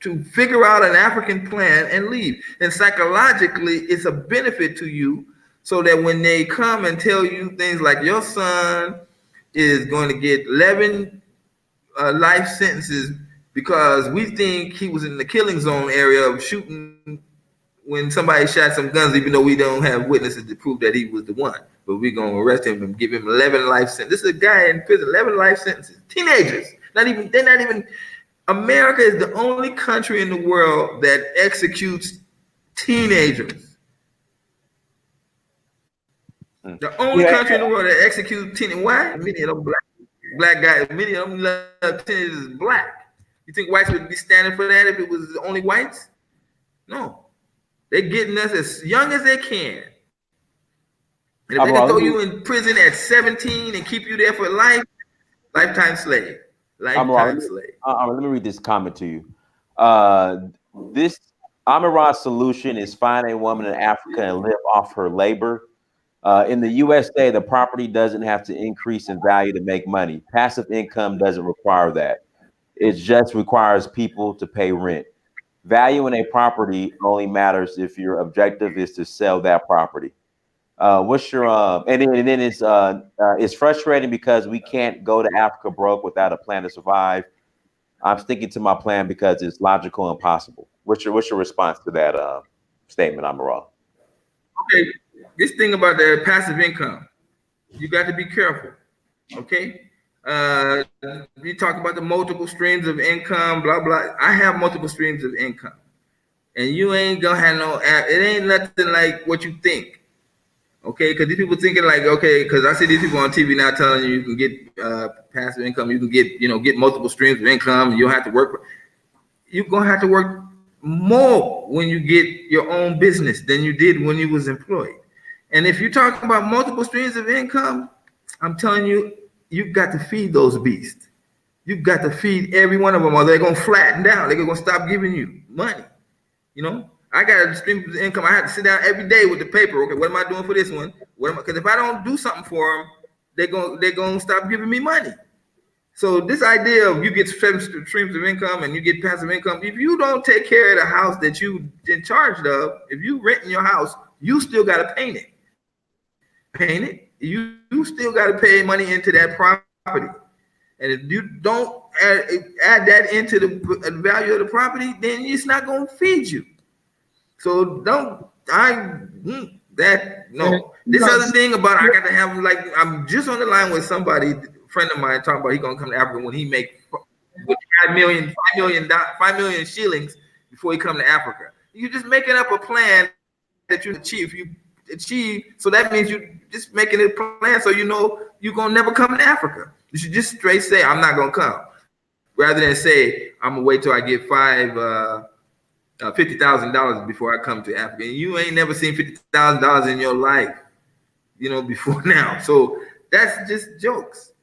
to figure out an African plan and leave. And psychologically, it's a benefit to you, so that when they come and tell you things like your son is going to get 11 life sentences because we think he was in the killing zone area of shooting when somebody shot some guns, even though we don't have witnesses to prove that he was the one. But we're going to arrest him and give him 11 life sentences. This is a guy in prison, 11 life sentences. Teenagers. They're not even. America is the only country in the world that executes teenagers. The only country in the world that executes teenagers. Why? Many of them black guys, many of them teenagers is black. You think whites would be standing for that if it was only whites? No. They're getting us as young as they can. And if they can throw you in prison at 17 and keep you there for life, lifetime slave. Lifetime slave. Let me read this comment to you. This Amirah's solution is find a woman in Africa and live off her labor. In the USA, the property doesn't have to increase in value to make money. Passive income doesn't require that. It just requires people to pay rent. Value in a property only matters if your objective is to sell that property. What's your and then it's frustrating because we can't go to Africa broke without a plan to survive. I'm sticking to my plan because it's logical and possible. What's your response to that statement, Amirah? Okay, this thing about the passive income, you got to be careful. Okay, we talk about the multiple streams of income, blah blah. I have multiple streams of income, and you ain't gonna have no. It ain't nothing like what you think. Okay, because these people thinking like, okay, because I see these people on TV now telling you can get passive income, you can get multiple streams of income, you don't have to work. You're gonna have to work more when you get your own business than you did when you was employed. And if you're talking about multiple streams of income, I'm telling you, you've got to feed those beasts. You've got to feed every one of them, or they're gonna flatten down. They're gonna stop giving you money. You know. I got a stream of income. I have to sit down every day with the paper. Okay, what am I doing for this one? Because if I don't do something for them, they're gonna stop giving me money. So this idea of you get streams of income and you get passive income, if you don't take care of the house that you in charge of, if you rent in your house, you still got to paint it. You still got to pay money into that property. And if you don't add that into the value of the property, then it's not gonna feed you. So This other thing about I got to have, like, I'm just on the line with somebody, a friend of mine, talking about he gonna come to Africa when he make 5 million shillings before he come to Africa. You're just making up a plan that you achieve. achieve. So that means you just making it plan so you know you're gonna never come to Africa. You should just straight say, I'm not gonna come, rather than say, I'm gonna wait till I get $50,000 before I come to Africa. And you ain't never seen $50,000 in your life, before now. So that's just jokes.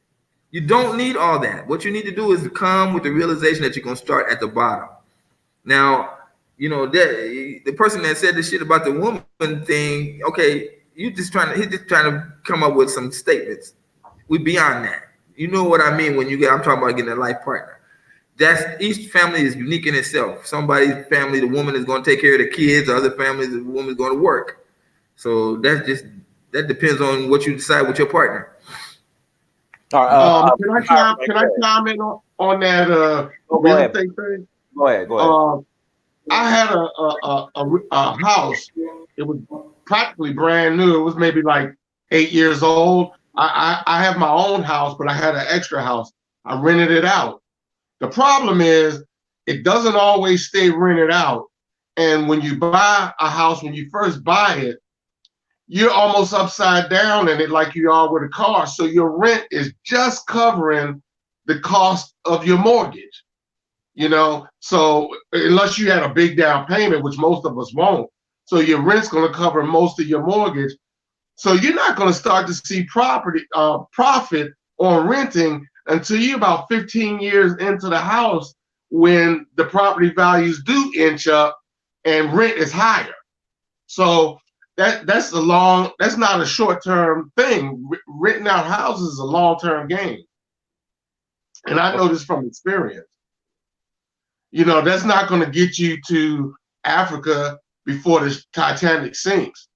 You don't need all that. What you need to do is come with the realization that you're gonna start at the bottom. Now, the person that said the shit about the woman thing, okay, he's just trying to come up with some statements. We beyond that. You know what I mean when I'm talking about getting a life partner. Each family is unique in itself. Somebody's family, the woman is going to take care of the kids. Other families, the woman is going to work. So that depends on what you decide with your partner. Can I comment on that real estate thing? Go ahead. I had a house. It was practically brand new. It was maybe like 8 years old. I have my own house, but I had an extra house. I rented it out. The problem is it doesn't always stay rented out. And when you buy a house, when you first buy it, you're almost upside down in it like you are with a car. So your rent is just covering the cost of your mortgage. So unless you had a big down payment, which most of us won't, so your rent's going to cover most of your mortgage. So you're not going to start to see profit on renting until you're about 15 years into the house, when the property values do inch up and rent is higher. So that's not a short-term thing. Renting out houses is a long-term game. And I know this from experience. That's not going to get you to Africa before the Titanic sinks.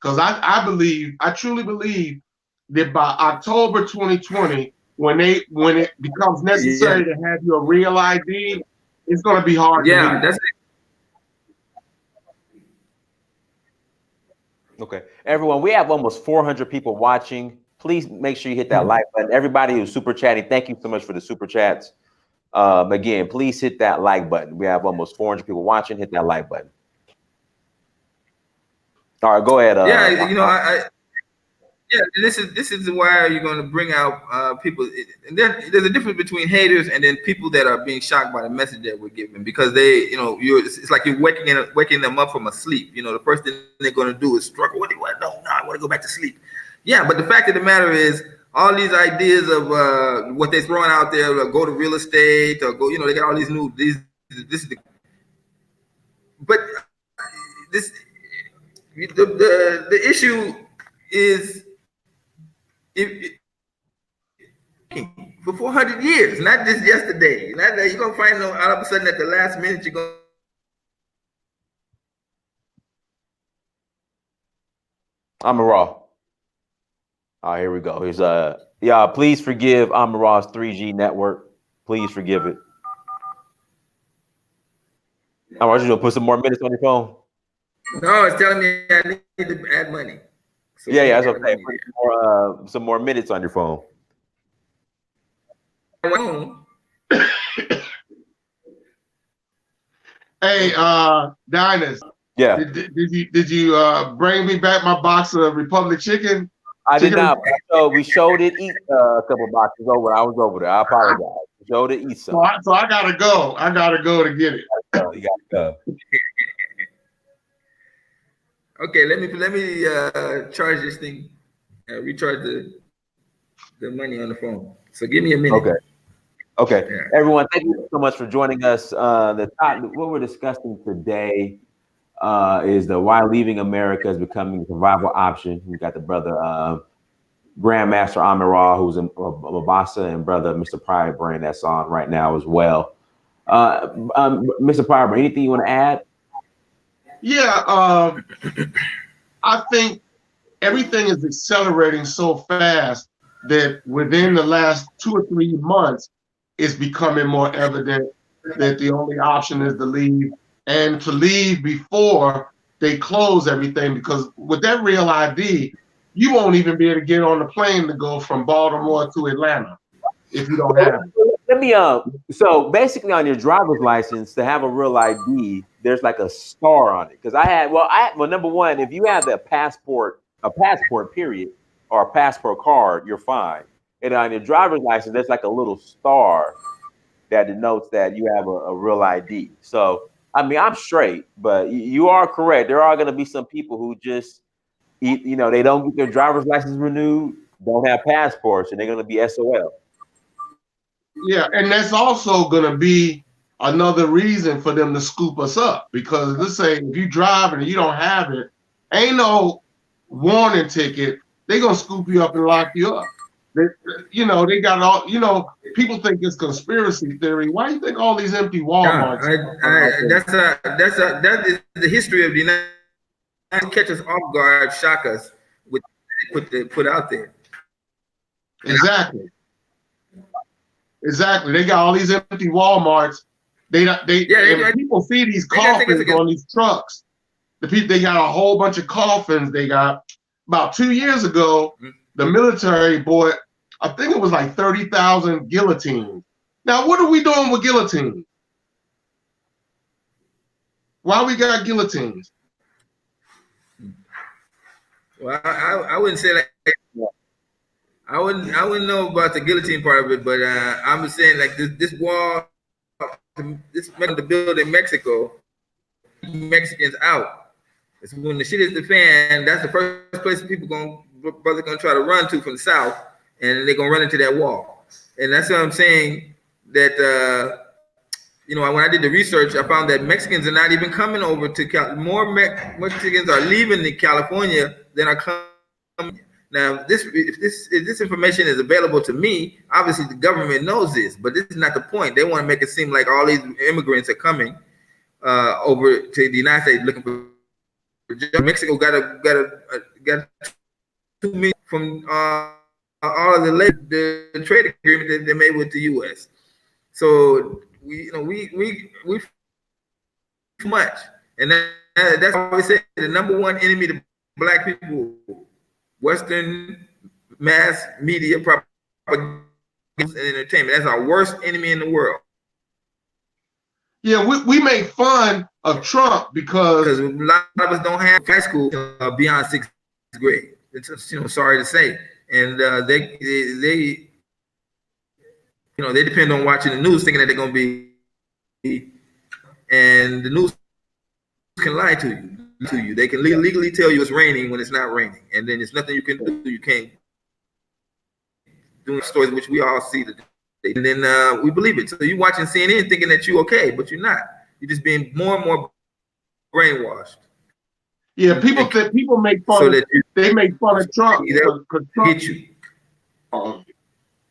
Because I truly believe that by October 2020, when it becomes necessary to have your real ID, it's going to be hard to do. That's it. Okay, everyone, we have almost 400 people watching. Please make sure you hit that like button. Everybody who's super chatting, thank you so much for the super chats. Again, please hit that like button. We have almost 400 people watching. Hit that like button. All right, go ahead. This is why you're going to bring out people. And there's a difference between haters and then people that are being shocked by the message that we're giving, because it's like you're waking them up from a sleep. The first thing they're going to do is struggle. No, I want to go back to sleep. Yeah, but the fact of the matter is, all these ideas of what they're throwing out there, go to real estate or go, they got all these new the issue is for 400 years, not just yesterday. Not that you're gonna find all of a sudden at the last minute you're gonna. I'm Rahh. All right, here we go. Here's y'all, please forgive Rah's 3G network. Please forgive it. I want you to put some more minutes on your phone. No, it's telling me I need to add money. So yeah, that's okay. Put some more minutes on your phone. Hey, Dinus. Yeah. Did you bring me back my box of Republic chicken? I did not. So we showed it eat a couple boxes over. I was over there. I apologize. We showed it eat some. So I gotta go. I gotta go to get it. You gotta go. Okay, let me charge this thing. Recharge the money on the phone. So give me a minute. Okay. Yeah. Everyone, thank you so much for joining us. What we're discussing today is why leaving America is becoming a survival option. We got the brother Grandmaster Rahh, who's in Mombasa, and brother Mr. Pryor that's on right now as well. Mr. Pryor, anything you want to add? Yeah, I think everything is accelerating so fast that within the last 2 or 3 months, it's becoming more evident that the only option is to leave, and to leave before they close everything, because with that real ID, you won't even be able to get on the plane to go from Baltimore to Atlanta if you don't have it. Let me so basically on your driver's license to have a real ID, there's like a star on it. Because well number one, if you have a passport period, or a passport card, you're fine. And on your driver's license, there's like a little star that denotes that you have a real ID. So I mean, I'm straight, but you are correct. There are going to be some people who just they don't get their driver's license renewed, don't have passports, and they're going to be SOL. Yeah, and that's also going to be another reason for them to scoop us up, because let's say if you drive and you don't have it, ain't no warning ticket. They're going to scoop you up and lock you up. They got all, people think it's conspiracy theory. Why do you think all these empty Walmarts? That is the history of the United States. Catch us off guard, shock us with put out there. Exactly. They got all these empty Walmarts. People see these coffins on these trucks. They got a whole bunch of coffins. They got about 2 years ago, the military bought, I think it was like 30,000 guillotines. Now, what are we doing with guillotines? Why we got guillotines? Well, I wouldn't say like. I wouldn't know about the guillotine part of it, but I'm just saying like this wall, the build in Mexico, Mexicans out. It's when the shit is the fan. That's the first place people gonna try to run to from the south, and they're gonna run into that wall. And that's what I'm saying. That when I did the research, I found that Mexicans are not even coming over to more Mexicans are leaving California than are coming. Now, if this information is available to me, obviously the government knows this, but this is not the point. They want to make it seem like all these immigrants are coming over to the United States looking for jobs. Mexico got 2 million from all of the trade agreement that they made with the U.S. So we too much, and that's why we say the number one enemy to Black people. Western mass media propaganda and entertainment. That's our worst enemy in the world. Yeah, we make fun of Trump because a lot of us don't have high school beyond 6th grade. It's sorry to say, and they depend on watching the news, thinking that they're going to be, and the news can lie to you. They can legally tell you it's raining when it's not raining, and then there's nothing you can do. You can't do stories which we all see today, and then we believe it. So you're watching CNN thinking that you're okay, but you're not. You're just being more and more brainwashed. Yeah, people make fun. They make fun of Trump because Trump hit you.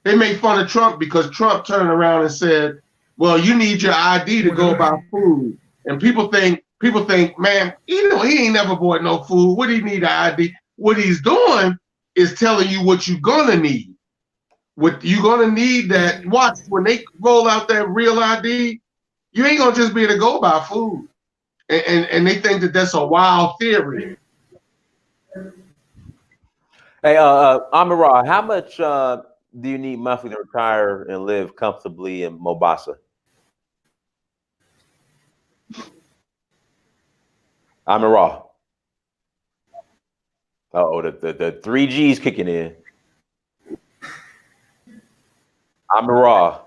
They make fun of Trump because Trump turned around and said, "Well, you need your ID to go buy food," and people think, man, he ain't never bought no food. What do he need an ID? What he's doing is telling you what you're gonna need. What you're gonna need that. Watch when they roll out that real ID, you ain't gonna just be able to go buy food. And they think that that's a wild theory. Hey, Rahh, how much do you need monthly to retire and live comfortably in Mombasa? Rahh. Uh-oh, the 3G's kicking in. Rahh.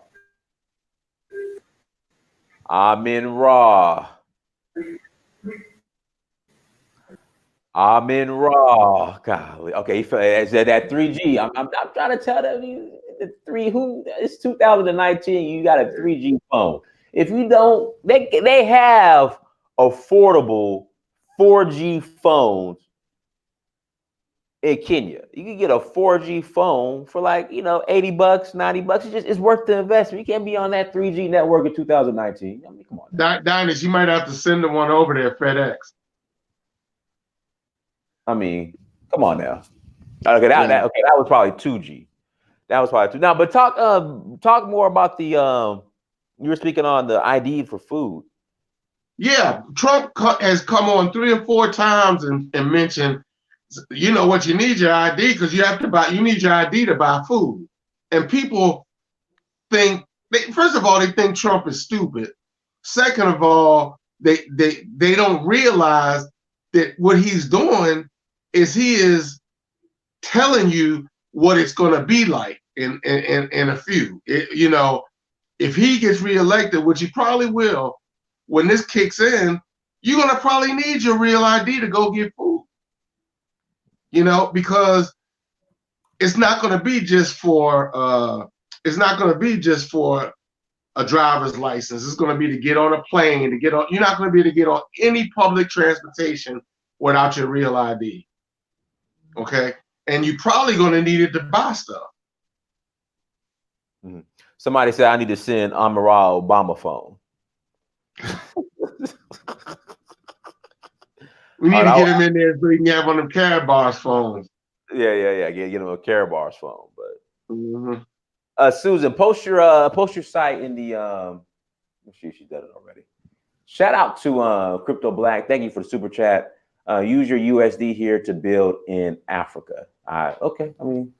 Rahh. Golly. Okay, is that 3G? I'm trying to tell them the three. It's 2019. You got a 3G phone. If you don't, they have affordable 4G phones in Kenya. You can get a 4G phone for like, $80, $90. It's worth the investment. You can't be on that 3G network in 2019. I mean, come on. Dinus, you might have to send the one over there, FedEx. I mean, come on now. Okay, that was probably 2G. That was probably 2. Now, but talk more about the you were speaking on the ID for food. Yeah, Trump has come on 3 or 4 times and mentioned, you need your ID because you need your ID to buy food. And people think first of all, they think Trump is stupid. Second of all, they don't realize that what he's doing is he is telling you what it's going to be like in a few. You know, if he gets reelected, which he probably will, when this kicks in, you're going to probably need your real ID to go get food. You know, because it's not going to be just for a driver's license. It's going to be to get on a plane, to get on. You're not going to be able to get on any public transportation without your real ID. Okay, and you're probably going to need it to buy stuff. Mm-hmm. Somebody said I need to send Amara Obama phone. We need to get him in there so he can have one of them Care Bars phones. Yeah. Get him a Care Bars phone. But Susan, post your site in the let's see if she's done it already. Shout out to Crypto Black. Thank you for the super chat. Use your USD here to build in Africa. Okay. I mean,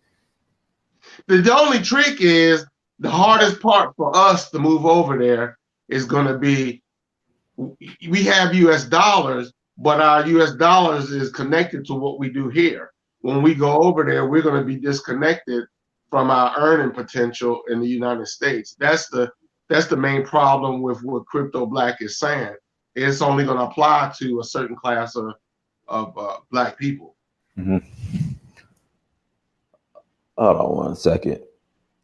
the only trick is the hardest part for us to move over there is going to be we have US dollars, but our US dollars is connected to what we do here. When we go over there, we're going to be disconnected from our earning potential in the United States. That's the main problem with what Crypto Black is saying. It's only going to apply to a certain class of Black people. Mm-hmm. Hold on one second.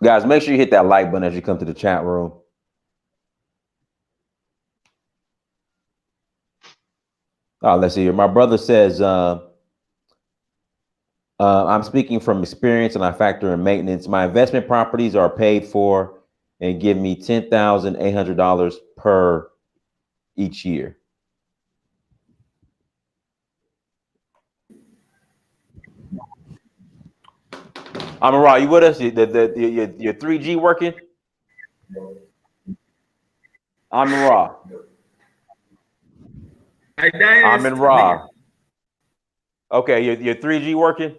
Guys, make sure you hit that like button as you come to the chat room. Let's see here. My brother says, I'm speaking from experience and I factor in maintenance. My investment properties are paid for and give me $10,800 per each year. Amara, you with us? Your 3G working? Amara. I'm in Rahh. Okay, your 3G working?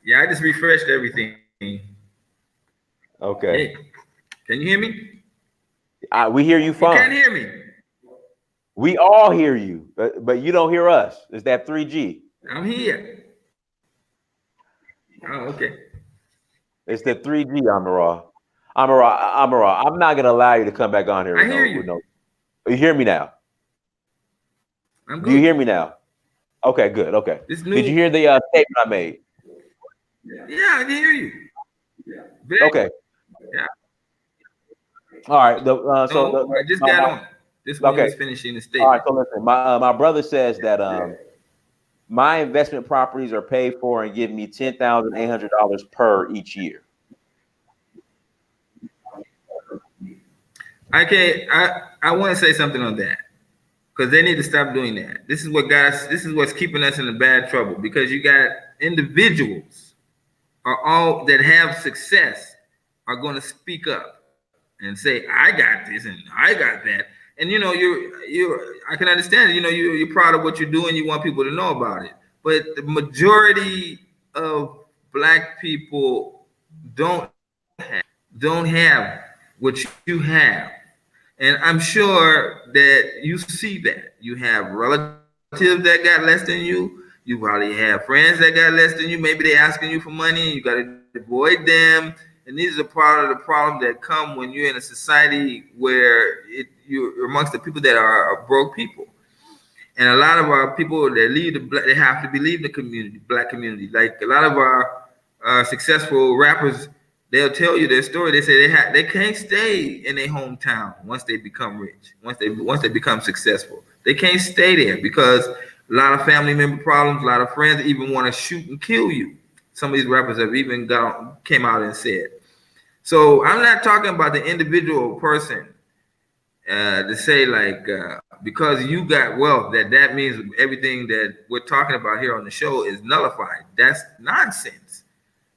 Yeah, I just refreshed everything. Okay. Hey, can you hear me? We hear you fine. You can't hear me. We all hear you, but you don't hear us. It's that 3G. I'm here. Oh, okay. It's the 3G, Amara. I'm not gonna allow you to come back on here. I hear you. You hear me now? I'm good. Do you hear me now? Okay, good. Okay. Did you hear the statement I made? Yeah, I can hear you. Okay. Yeah. All right. I just got on. This one is finishing the statement. All right. So listen, my brother says that my investment properties are paid for and give me $10,800 per each year. I want to say something on that because they need to stop doing that. This is what's keeping us in a bad trouble because you got individuals all that have success are going to speak up and say, I got this and I got that. And I can understand it. You're proud of what you're doing. You want people to know about it. But the majority of Black people don't have what you have. And I'm sure that you see that. You have relatives that got less than you. You probably have friends that got less than you. Maybe they're asking you for money. You got to avoid them. And these are part of the problem that come when you're in a society where you're amongst the people that are broke people. And a lot of our people that they have to be leaving the community, Black community. Like a lot of our successful rappers, they'll tell you their story. They say they can't stay in their hometown once they become rich, once they become successful. They can't stay there because a lot of family member problems, a lot of friends even want to shoot and kill you. Some of these rappers have even came out and said. So I'm not talking about the individual person to say like because you got wealth that means everything that we're talking about here on the show is nullified. That's nonsense.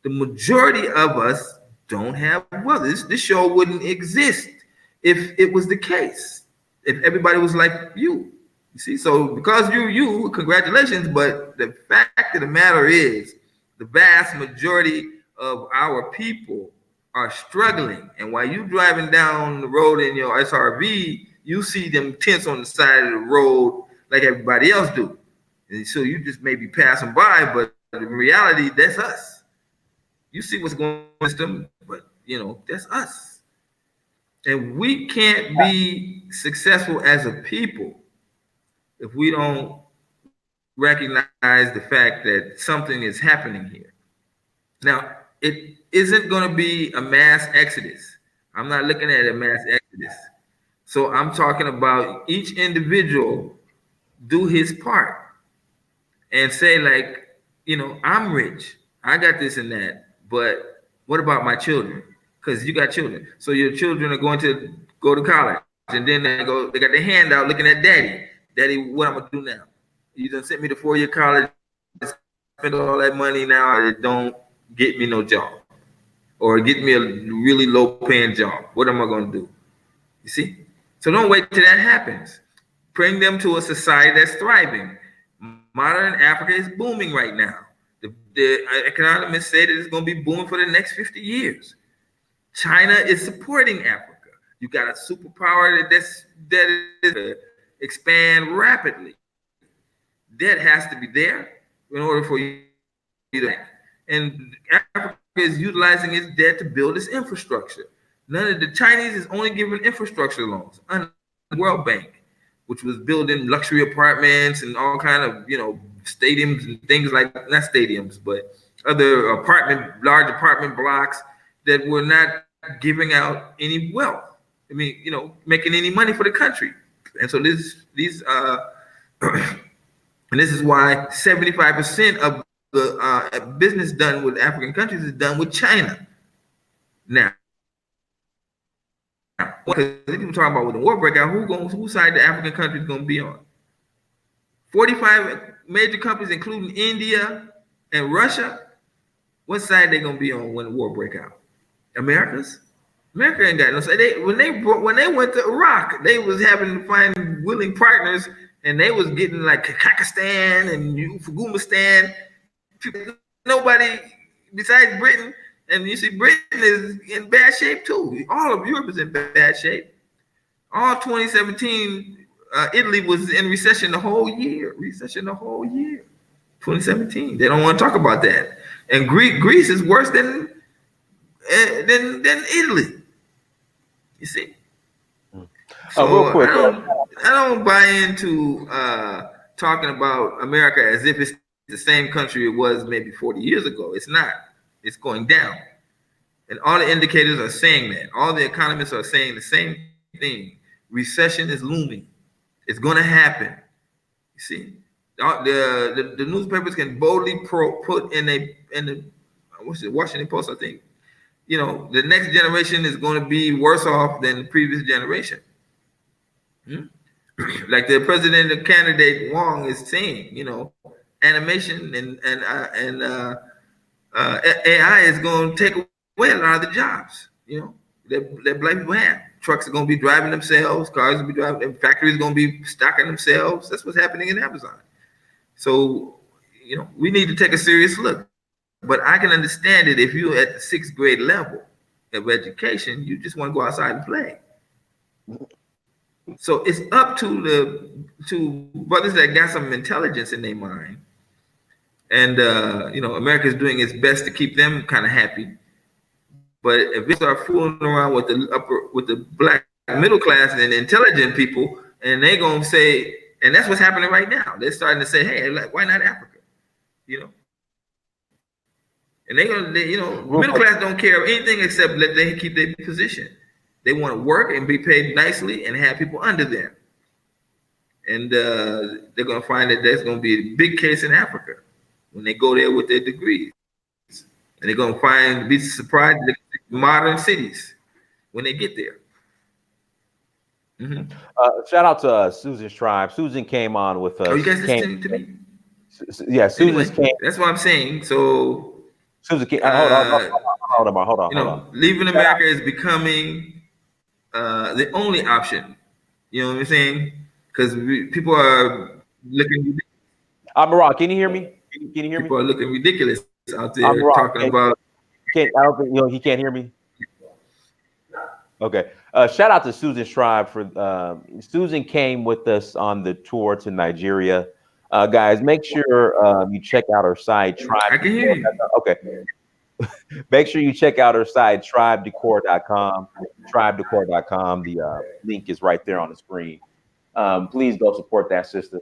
The majority of us don't have wealth. This show wouldn't exist if it was the case. If everybody was like you. You see, so because you, congratulations. But the fact of the matter is, the vast majority of our people are struggling. And while you driving down the road in your SRV, you see them tents on the side of the road like everybody else do. And so you just may be passing by, but in reality, that's us. You see what's going on with them, but that's us. And we can't be successful as a people if we don't recognize the fact that something is happening here. Now, it isn't going to be a mass exodus. I'm not looking at a mass exodus. So I'm talking about each individual do his part and say, like, I'm rich. I got this and that. But what about my children? Because you got children. So your children are going to go to college. And then they got their hand out looking at daddy. Daddy, what I'm going to do now? You done sent me to 4-year college, spend all that money now, it don't get me no job. Or get me a really low paying job. What am I going to do? You see? So don't wait till that happens. Bring them to a society that's thriving. Modern Africa is booming right now. The economists say that it's going to be booming for the next 50 years. China is supporting Africa. You got a superpower that is expand rapidly. Debt has to be there in order for you to. And Africa is utilizing its debt to build its infrastructure. None of the Chinese is only giving infrastructure loans under the World Bank, which was building luxury apartments and all kind of stadiums and things like, not stadiums, but other large apartment blocks that were not giving out any wealth. I mean, making any money for the country. And so these and this is why 75% of the business done with African countries is done with China. Now, because people talking about when the war break out, whose side the African countries going to be on? 45 major companies, including India and Russia. What side they going to be on when the war break out? America's? America ain't got no say. When they went to Iraq, they was having to find willing partners, and they was getting like Kazakhstan and Afghanistan. Nobody besides Britain, and you see Britain is in bad shape too. All of Europe is in bad shape. All 2017, Italy was in recession the whole year. 2017. They don't want to talk about that. And Greece is worse than Italy. You see. So real quick, I don't buy into talking about America as if it's the same country it was maybe 40 years ago. It's not. It's going down. And all the indicators are saying that. All the economists are saying the same thing. Recession is looming. It's going to happen. You see, the newspapers can boldly put in the Washington Post, I think. The next generation is going to be worse off than the previous generation. Like the president candidate Wong is saying, animation and AI is going to take away a lot of the jobs. That black people have. Trucks are going to be driving themselves. Cars will be driving. Factories are going to be stocking themselves. That's what's happening in Amazon. So, we need to take a serious look. But I can understand it if you're at the 6th grade level of education, you just want to go outside and play. So it's up to brothers that got some intelligence in their mind. And America is doing its best to keep them kind of happy. But if we start fooling around with the black middle class and intelligent people, and they're gonna say, and that's what's happening right now. They're starting to say, hey, like, why not Africa? And middle class don't care of anything except let they keep their position. They want to work and be paid nicely and have people under them. And they're gonna find that there's gonna be a big case in Africa when they go there with their degrees. And they're gonna be surprised at the modern cities when they get there. Shout out to Susan's Tribe. Susan came on with us. Oh, you guys listening to me? Yeah, Susan came. That's what I'm saying. So Susan came. Hold on. Leaving America is becoming the only option. You know what I'm saying? Because people are looking. Maran, can you hear me? Can you hear me? People are looking ridiculous out there talking about Can't I don't think he can't hear me. Okay. Shout out to Susan Schreiber for Susan came with us on the tour to Nigeria. Guys, make sure you check out her site, I can hear you. Okay. Make sure you check out her site, tribedecor.com. Tribedecor.com. The link is right there on the screen. Please go support that sister.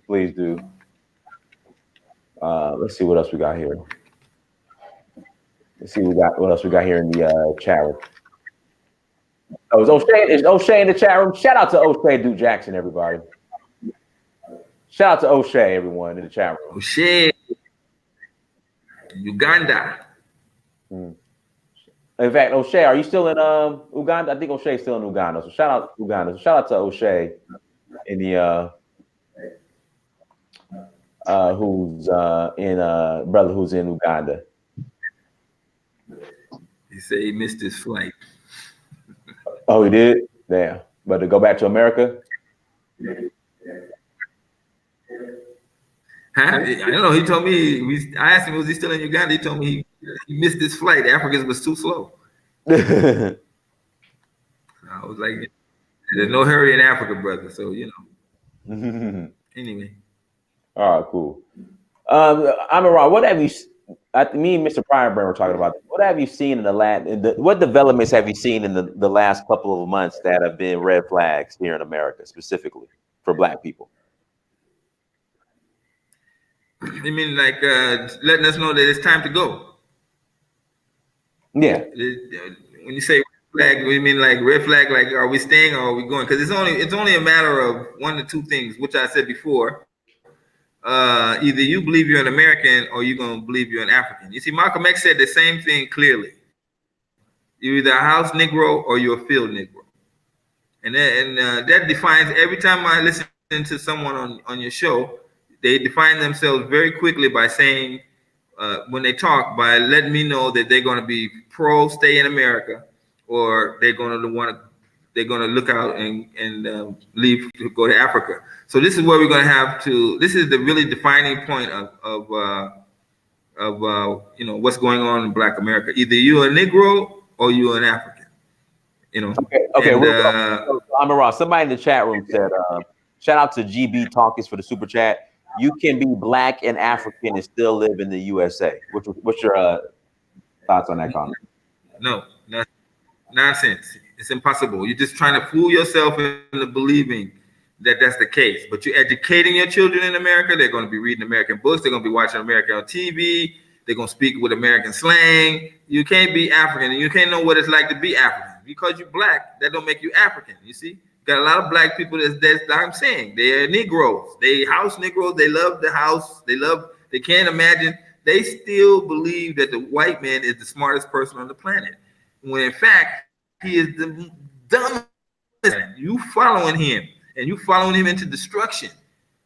Please do. Let's see what else we got here. Let's see what else we got here in the chat room. Oh, is O'Shea in the chat room? Shout out to O'Shea Duke Jackson, everybody. Shout out to O'Shea, everyone in the chat room. O'Shea, Uganda. In fact, O'Shea, are you still in Uganda? I think O'Shea's still in Uganda. So shout out Uganda. So shout out to O'Shea in the who's in brother who's in Uganda. He said he missed his flight. Oh, he did? Damn. But to go back to America? Huh? I don't know. He told me, I asked him, was he still in Uganda? He told me he missed his flight. Africans was too slow. I was like, there's no hurry in Africa, brother. So, Anyway. All right, cool. I'm around. What have you? Me and Mr. Pryorbrand were talking about this. What have you seen in what developments have you seen in the last couple of months that have been red flags here in America, specifically for Black people? You mean like letting us know that it's time to go? Yeah. When you say red flag, we mean like red flag, like are we staying or are we going? Because it's only a matter of one or two things, which I said before. Either you believe you're an American or you're going to believe you're an African. You see, Malcolm X said the same thing clearly. You're either a house Negro or you're a field Negro. And that defines, every time I listen to someone on your show, they define themselves very quickly by saying, when they talk, by letting me know that they're going to be pro stay in America, or they're going to look out and leave to go to Africa. So this is where we're going to have to. This is the really defining point of what's going on in Black America. Either you're a Negro or you're an African. Okay. I'm around. Somebody in the chat room said, "Shout out to GB Talkers for the super chat. You can be Black and African and still live in the USA." What's your thoughts on that comment? No, nonsense. It's impossible. You're just trying to fool yourself into believing that that's the case. But you're educating your children in America. They're going to be reading American books. They're going to be watching America on TV. They're going to speak with American slang. You can't be African, and you can't know what it's like to be African. Because you're Black, that don't make you African. You see? Got a lot of Black people that's I'm saying. They're Negroes. They house Negroes. They love the house. They can't imagine. They still believe that the white man is the smartest person on the planet. When in fact, he is the dumbest. You following him, and you following him into destruction.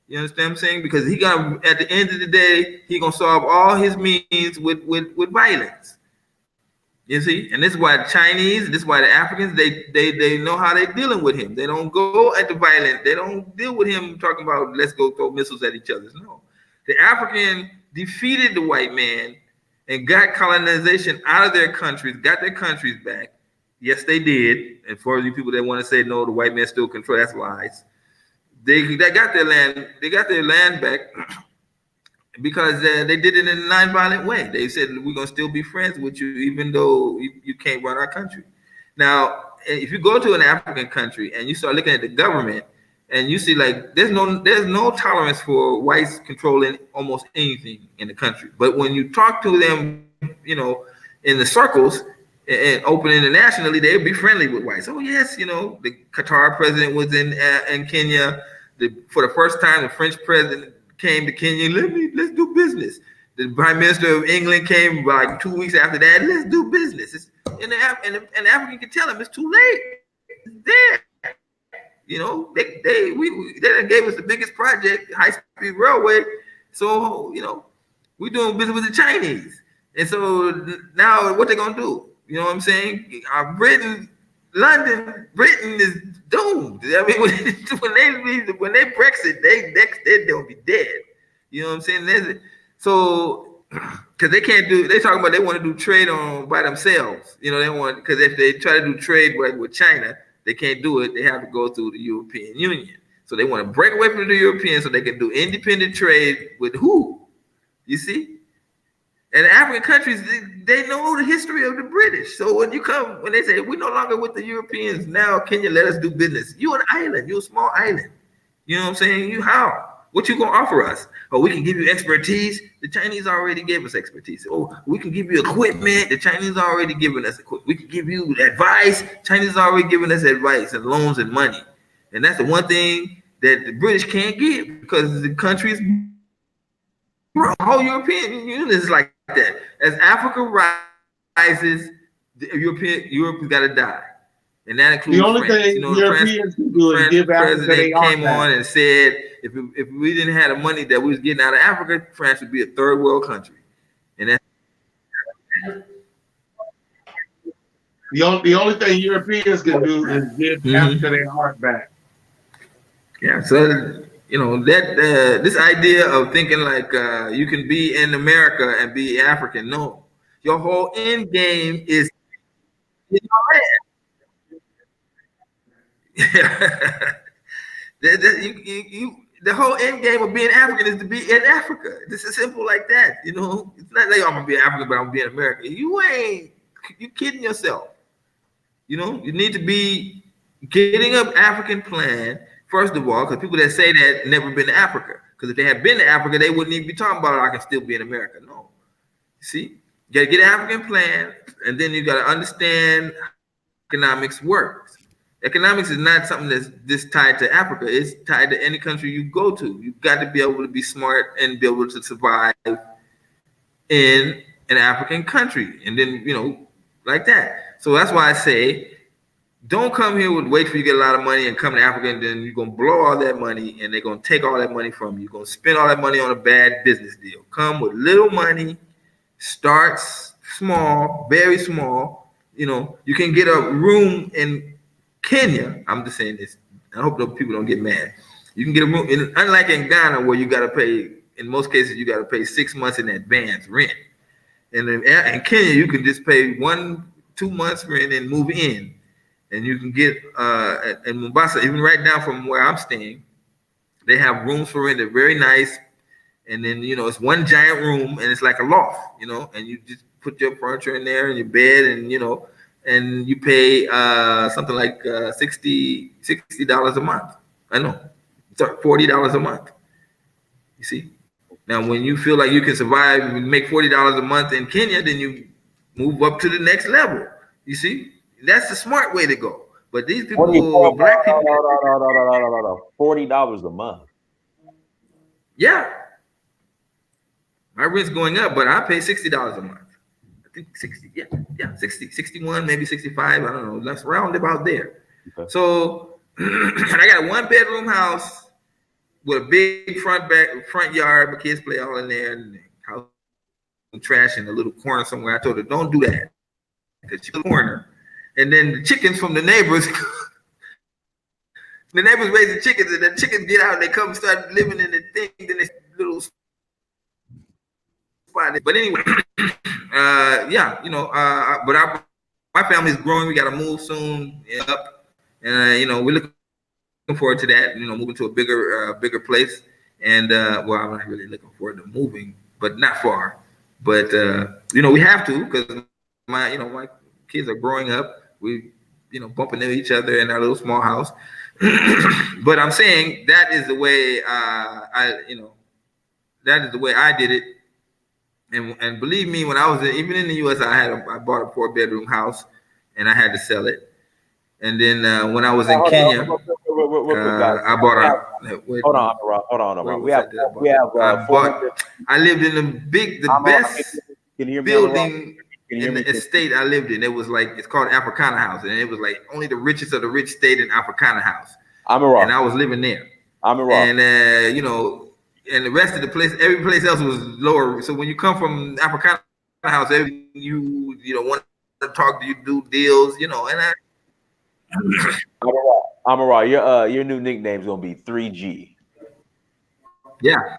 You understand what I'm saying? Because at the end of the day, he gonna solve all his means with violence. You see, and this is why the Chinese, this is why the Africans, they know how they're dealing with him. They don't go at the violence. They don't deal with him talking about let's go throw missiles at each other. No, the African defeated the white man and got colonization out of their countries, got their countries back. Yes, they did. And for you people that want to say no, the white man still control, that's lies. They got their land. They got their land back because they did it in a non-violent way. They said we're gonna still be friends with you, even though you can't run our country. Now, if you go to an African country and you start looking at the government, and you see like there's no tolerance for whites controlling almost anything in the country. But when you talk to them, in the circles and open internationally, they'd be friendly with whites. Oh yes, the Qatar president was in Kenya. For the first time, the French president came to Kenya. Let's do business. The Prime Minister of England came like 2 weeks after that. Let's do business. And the African can tell him it's too late. It's there. They gave us the biggest project, high-speed railway. So we're doing business with the Chinese. And so now what they're gonna do? You know what I'm saying? Britain is doomed. I mean, when they Brexit, they're gonna be dead. You know what I'm saying? So because they can't do. They talking about they want to do trade on by themselves. You know, they want because if they try to do trade with China, they can't do it. They have to go through the European Union. So they want to break away from the Europeans so they can do independent trade with who? You see? And the African countries, they know the history of the British. So when they say we're no longer with the Europeans, now can you let us do business? You're an island. You're a small island. You know what I'm saying? You how? What you gonna offer us? Oh, we can give you expertise. The Chinese already gave us expertise. Oh, we can give you equipment. The Chinese already given us equipment. We can give you advice. Chinese already giving us advice and loans and money. And that's the one thing that the British can't give because the countries, the whole European Union is like that. As Africa rises, Europe's got to die. And that includes the only France. thing You know, Europeans can do is give Africa president came on and said if we didn't have the money that we was getting out of Africa, France would be a third world country. And that's the only thing Europeans can do is give Africa their heart back. Yeah, so you know that this idea of thinking like you can be in America and be African, no, your whole end game is in your land. The whole end game of being African is to be in Africa. This is simple like that. You know, it's not like I'm gonna be African, but I'm gonna be in America. You kidding yourself. You know, you need to be getting an African plan, first of all, because people that say that never been to Africa. Because if they had been to Africa, they wouldn't even be talking about I can still be in America. No. See, you gotta get an African plan, and then you gotta understand how economics works. Economics is not something that's just tied to Africa. It's tied to any country you go to. You've got to be able to be smart and be able to survive in an African country. And then, you know, like that. So that's why I say, don't come here with wait for you to get a lot of money and come to Africa and then you're going to blow all that money and they're going to take all that money from you. You're going to spend all that money on a bad business deal. Come with little money, start small, very small. You know, you can get a room in Kenya. I'm just saying this. I hope those people don't get mad. You can get a room, unlike in Ghana where you got to pay, in most cases, you got to pay 6 months in advance rent. And in Kenya, you can just pay 1-2 months rent and move in. And you can get, in Mombasa, even right now from where I'm staying, they have rooms for rent. They're very nice. And then, you know, it's one giant room and it's like a loft, you know, and you just put your furniture in there and your bed and, you know, and you pay something like $60 a month. I know, $40 a month. You see? Now, when you feel like you can survive and make $40 a month in Kenya, then you move up to the next level. You see? That's the smart way to go. But these people, black people, $40 a month. Yeah. My rent's going up, but I pay $60 a month. I think 60, yeah, 60, 61, maybe 65. I don't know. Let's round about there. Okay. So I got a 1-bedroom house with a big front yard. My kids play all in there, and house trash in a little corner somewhere. I told her, don't do that. Because she's a corner. And then the chickens from the neighbors, the neighbors raising chickens, and the chickens get out and they come start living in the thing, then this little spot. But anyway, yeah, you know, but my family's growing. We got to move soon up, and you know, we're looking forward to that. You know, moving to a bigger place. And well, I'm not really looking forward to moving, but not far. But you know, we have to because my kids are growing up. We, you know, bumping into each other in our little small house. But I'm saying that is the way that is the way I did it. And believe me, when I was even in the U.S., I bought a 4-bedroom house, and I had to sell it. And then when I was in Kenya, I bought a. Hold on. We have. I lived in the best building in the estate I lived in. It was like, it's called Africana House, and it was like only the richest of the rich stayed in Africana House. And I was living there. And you know. And the rest of the place, every place else was lower. So when you come from Africana House, you know, want to talk to you, do deals, you know. And Amara, your new nickname's gonna be 3G. Yeah.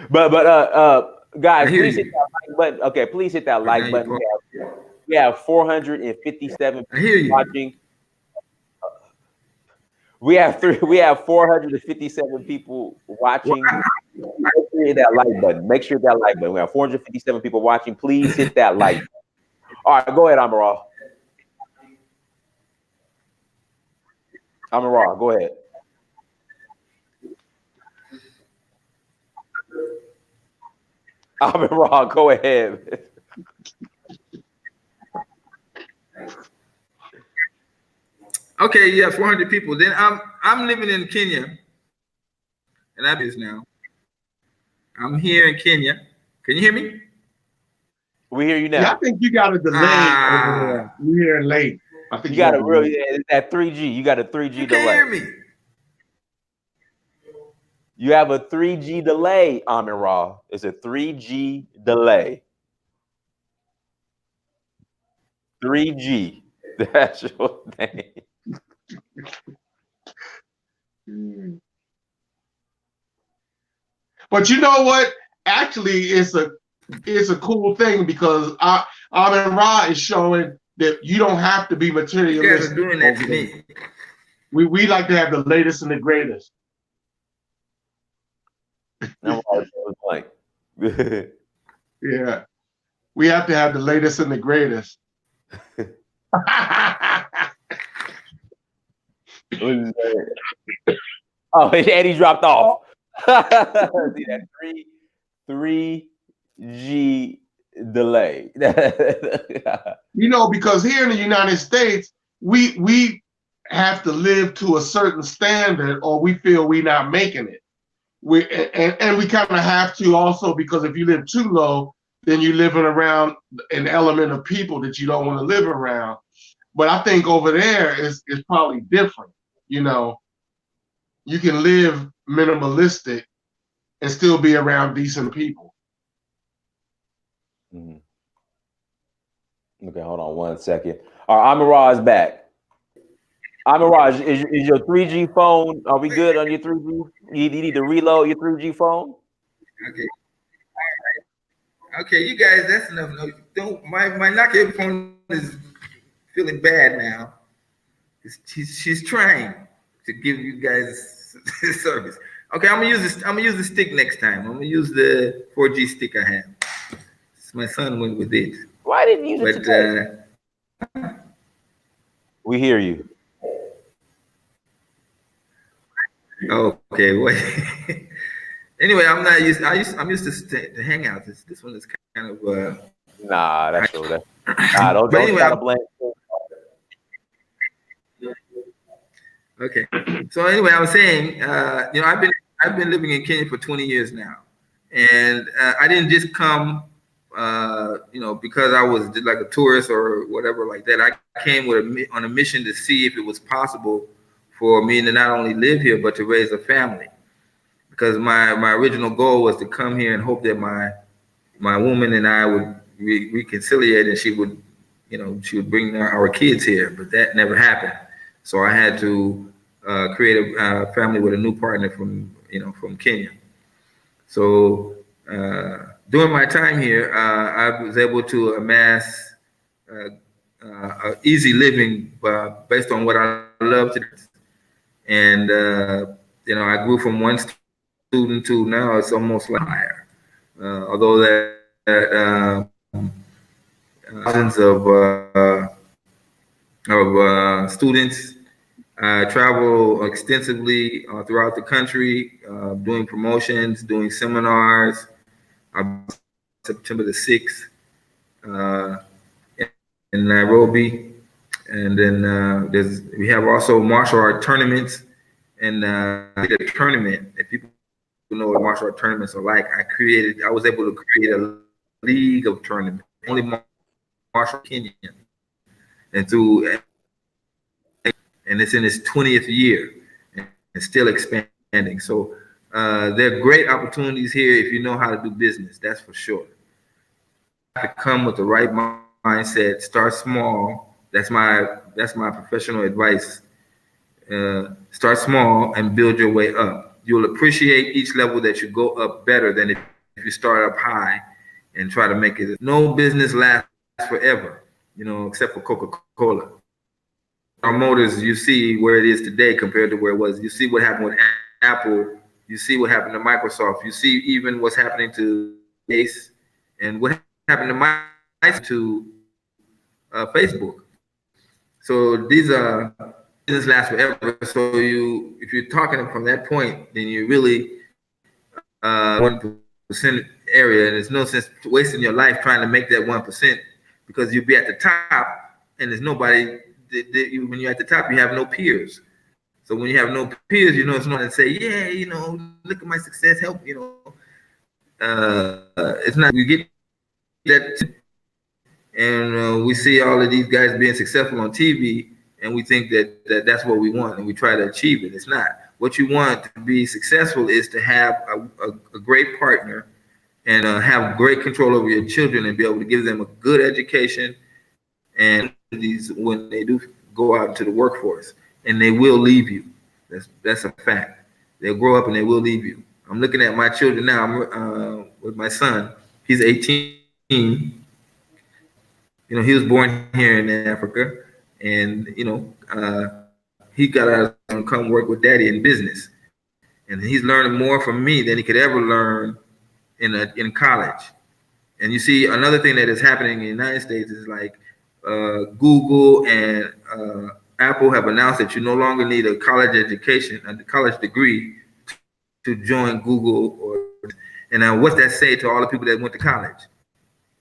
but Guys, I hear please hit you. that like button. Okay, please hit that But now like you button. pause. We have 457 I hear people you. watching. We have 457 people Well, watching. Make sure you hit that like button. Make sure you hit that like button. We have 457 people watching. Please hit that like button. All right, go ahead, Amaral. Amaral, go ahead. Amaral, go ahead. okay, yeah, 400 people. Then I'm living in Kenya, and I is now. I'm here in Kenya. Can you hear me? We hear you Yeah, I now. think you got a delay over there. Ah, You're hearing late. I think You you got got a a real delay. it's that 3G. You got a 3G you can't delay. hear me. You have a 3G delay, Amaral. It's a 3G delay. 3G. That's your name. But you know what? Actually, it's a cool thing because Amin Ra is showing that you don't have to be You guys are materialistic doing that over to there. me. We like to have the latest and the greatest. Amaral was like, Yeah, we have to have the latest and the greatest. oh, and he dropped off. See that 3G delay. Because here in the United States, we have to live to a certain standard, or we feel we're not making it. And we kind of have to also, because if you live too low, then you're living around an element of people that you don't want to live around. But I think over there is probably different. You know, you can live minimalistic and still be around decent people. Mhm. Okay, hold on 1 second. All right, Amiraj is back. Amiraj, is your 3G phone? Are we good on your 3G? You need to reload your 3G phone? Okay. Okay, you guys, that's enough. No, don't my Nokia phone is feeling bad now. She's trying to give you guys service. Okay, I'm gonna use this. I'm gonna use the stick next time. I'm gonna use the 4G stick I have. My son went with it, Why didn't you use it but today? We hear you. okay. Wait. Anyway, I'm not used. I'm used to Hangouts. This one is kind of. Nah, that's your that. Nah, don't But don't anyway, try to blame. okay. So anyway, I was saying, I've been living in Kenya for 20 years now, and I didn't just come, because I was just like a tourist or whatever like that. I came on a mission to see if it was possible for me to not only live here but to raise a family. Because my original goal was to come here and hope that my woman and I would reconciliate, and she would bring our kids here, but that never happened. So I had to create a family with a new partner from Kenya. So during my time here, I was able to amass easy living based on what I love to do. And I grew from one student to now it's almost like higher. Although that thousands of students travel extensively throughout the country, doing promotions, doing seminars. September the 6th uh, in Nairobi, and then we have also martial art tournaments. And the tournament, if people know what martial art tournaments are like, I was able to create a league of tournaments, only martial Kenya, and it's in its 20th year and still expanding. So there are great opportunities here if you know how to do business. That's for sure. To come with the right mindset, start small. That's my professional advice. Start small and build your way up. You'll appreciate each level that you go up better than if you start up high and try to make it. No business lasts forever, except for Coca-Cola. Our Motors, you see where it is today compared to where it was. You see what happened with Apple. You see what happened to Microsoft. You see even what's happening to Ace and what happened to Facebook. So these are business last forever. So if you're talking from that point, then you really 1% area, and there's no sense wasting your life trying to make that 1% because you'll be at the top, and there's nobody. When you're at the top, you have no peers. So when you have no peers, it's not to say, yeah, look at my success, help, it's not. We get that, and we see all of these guys being successful on TV, and we think that's what we want, and we try to achieve it. It's not. What you want to be successful is to have a great partner and have great control over your children and be able to give them a good education and these when they do go out into the workforce, and they will leave you. That's a fact. They'll grow up and they will leave you. I'm looking at my children now. I'm with my son. He's 18. He was born here in Africa, and he got out and come work with daddy in business, and he's learning more from me than he could ever learn in college. And you see, another thing that is happening in the United States is like Google and Apple have announced that you no longer need a college education, a college degree, to join Google. And now, what's that say to all the people that went to college?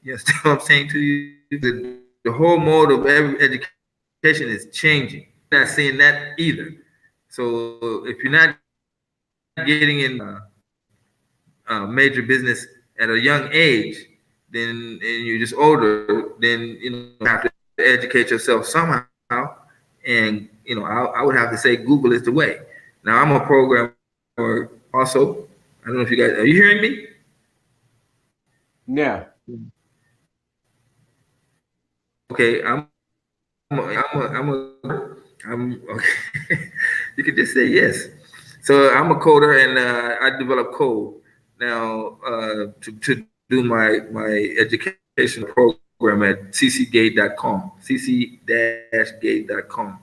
You understand what I'm saying to you? The whole mode of education is changing. You're not seeing that either. So if you're not getting in major business at a young age, then and you're just older, then you have to educate yourself somehow. And I would have to say Google is the way. Now I'm a programmer also. I don't know if you guys are you hearing me? Yeah. Okay, I'm okay. You could just say yes. So I'm a coder, and I develop code now to do my education program at ccgate.com, cc-gate.com,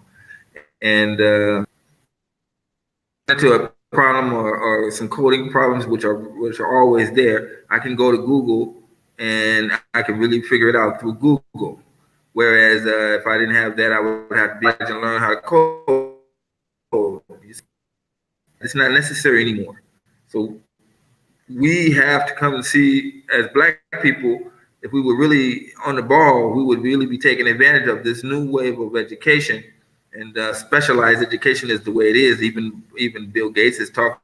and to a problem or some coding problems which are always there, I can go to Google and I can really figure it out through Google. Whereas if I didn't have that, I would have to learn how to code. It's not necessary anymore. So we have to come and see, as Black people, if we were really on the ball, we would really be taking advantage of this new wave of education. And specialized education is the way it is. Even Bill Gates is talking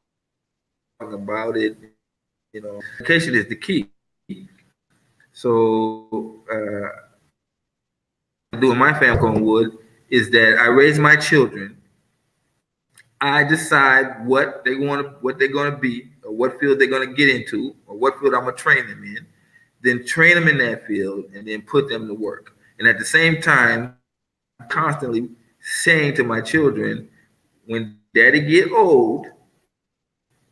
about it. Education is the key. So doing my family on wood is that I raise my children. I decide what they're going to be, or what field they're going to get into, or what field I'm going to train them in. Then train them in that field, and then put them to work. And at the same time, constantly saying to my children, when daddy get old,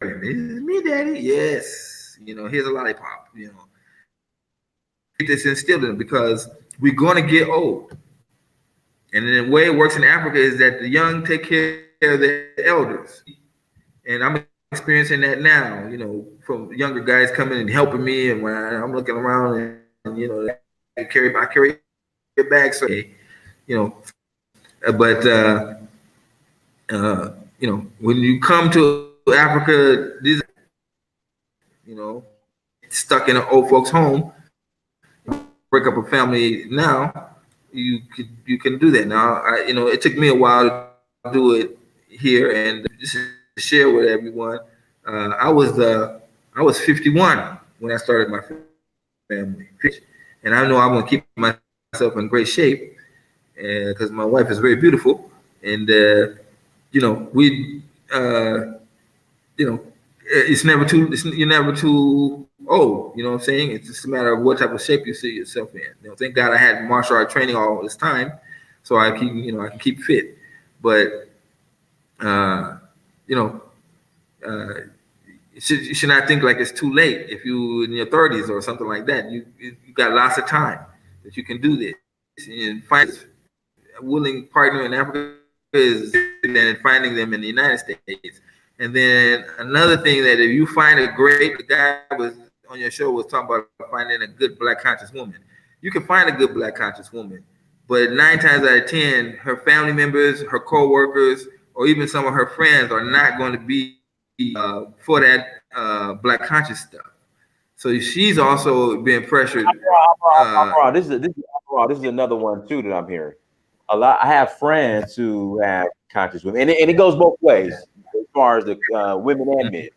this is me, daddy. Yes, here's a lollipop. Get this instilled in them because we're going to get old. And then the way it works in Africa is that the young take care of the elders. And I'm experiencing that now, from younger guys coming and helping me. And when I'm looking around and I carry a bag. So, but when you come to Africa, these, stuck in an old folks' home, break up a family now, you can do that. Now, it took me a while to do it here, and just to share with everyone, I was 51 when I started my family, and I know I'm gonna keep myself in great shape, because my wife is very beautiful, and it's never too. You're never too old. You know what I'm saying? It's just a matter of what type of shape you see yourself in. Thank God I had martial art training all this time, so I keep I can keep fit. But you should not think like it's too late if you in your 30s or something like that. You got lots of time that you can do this and find a willing partner in Africa is than finding them in the United States. And then another thing that if you find a great, the guy was on your show was talking about finding a good black conscious woman. You can find a good black conscious woman, but 9 times out of 10, her family members, her co-workers, or even some of her friends are not going to be for that black conscious stuff. So she's also being pressured. This is another one too that I'm hearing. A lot. I have friends who have conscious women, and it goes both ways as far as the women and men.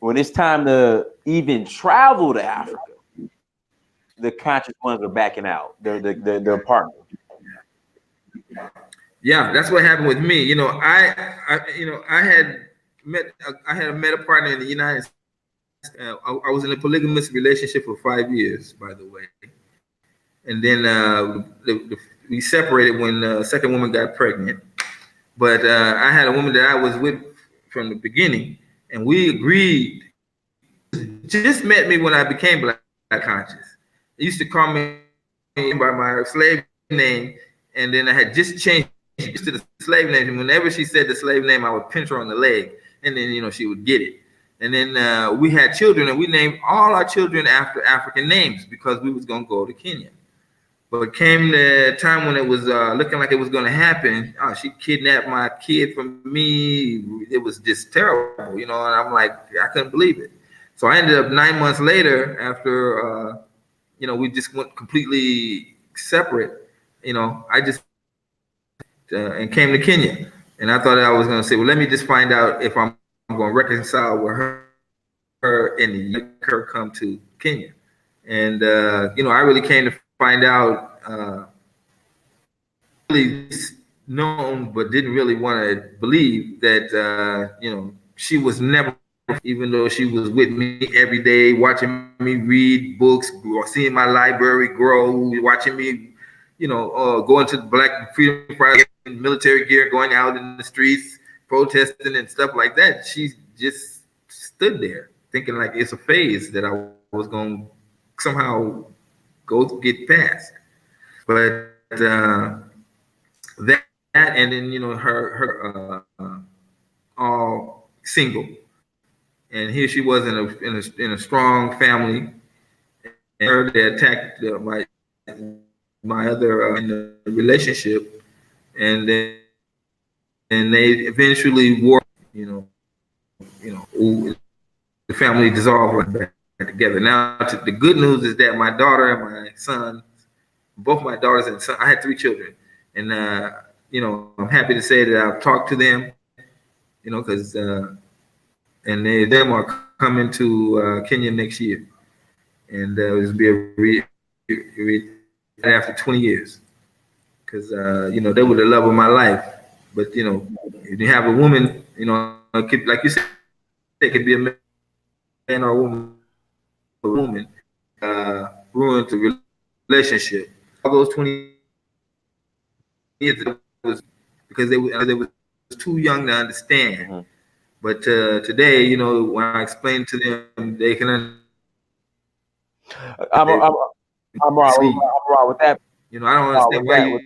When it's time to even travel to Africa, the conscious ones are backing out. Their partner. Yeah, that's what happened with me. I had met a partner in the United States. I was in a polygamous relationship for 5 years, by the way, and then we separated when the second woman got pregnant. But I had a woman that I was with from the beginning, and we agreed. Just met me when I became black conscious. They used to call me by my slave name, and then I had just changed to the slave name. And whenever she said the slave name, I would pinch her on the leg, and then she would get it. And then we had children, and we named all our children after African names because we was gonna go to Kenya. But it came the time when it was looking like it was gonna happen. Oh, she kidnapped my kid from me. It was just terrible, and I'm like, I couldn't believe it. So I ended up 9 months later after, we just went completely separate. I just and came to Kenya, and I thought I was going to say, well, let me just find out if I'm going to reconcile with her and her come to Kenya. And I really came to find out, really known, but didn't really want to believe that she was never. Even though she was with me every day, watching me read books, seeing my library grow, watching me, going to the Black Freedom Friday military gear, going out in the streets, protesting and stuff like that. She just stood there thinking like it's a phase that I was going to somehow go get past. But that and then her all single. And here she was in a strong family, and her they attacked my other in the relationship, and then they eventually war. The family dissolved back together. Now, the good news is that my daughter and my son, both my daughters and son, I had 3 children, and I'm happy to say that I've talked to them, because and them are coming to Kenya next year, and it'll be after 20 years, because they were the love of my life. But if you have a woman, like you said, it could be a man or a woman, ruined the relationship. All those 20 years was because they were too young to understand. Mm-hmm. But today, when I explain to them, they can. I'm wrong with that. I don't understand why you.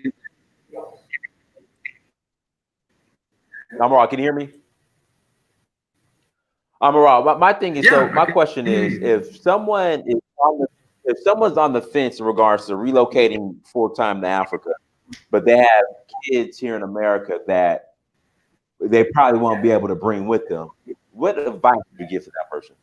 I'm wrong. Can you hear me? I'm wrong. My thing is, my question is, if someone's on the fence in regards to relocating full-time to Africa, but they have kids here in America that they probably won't be able to bring with them, what advice would you give to that person?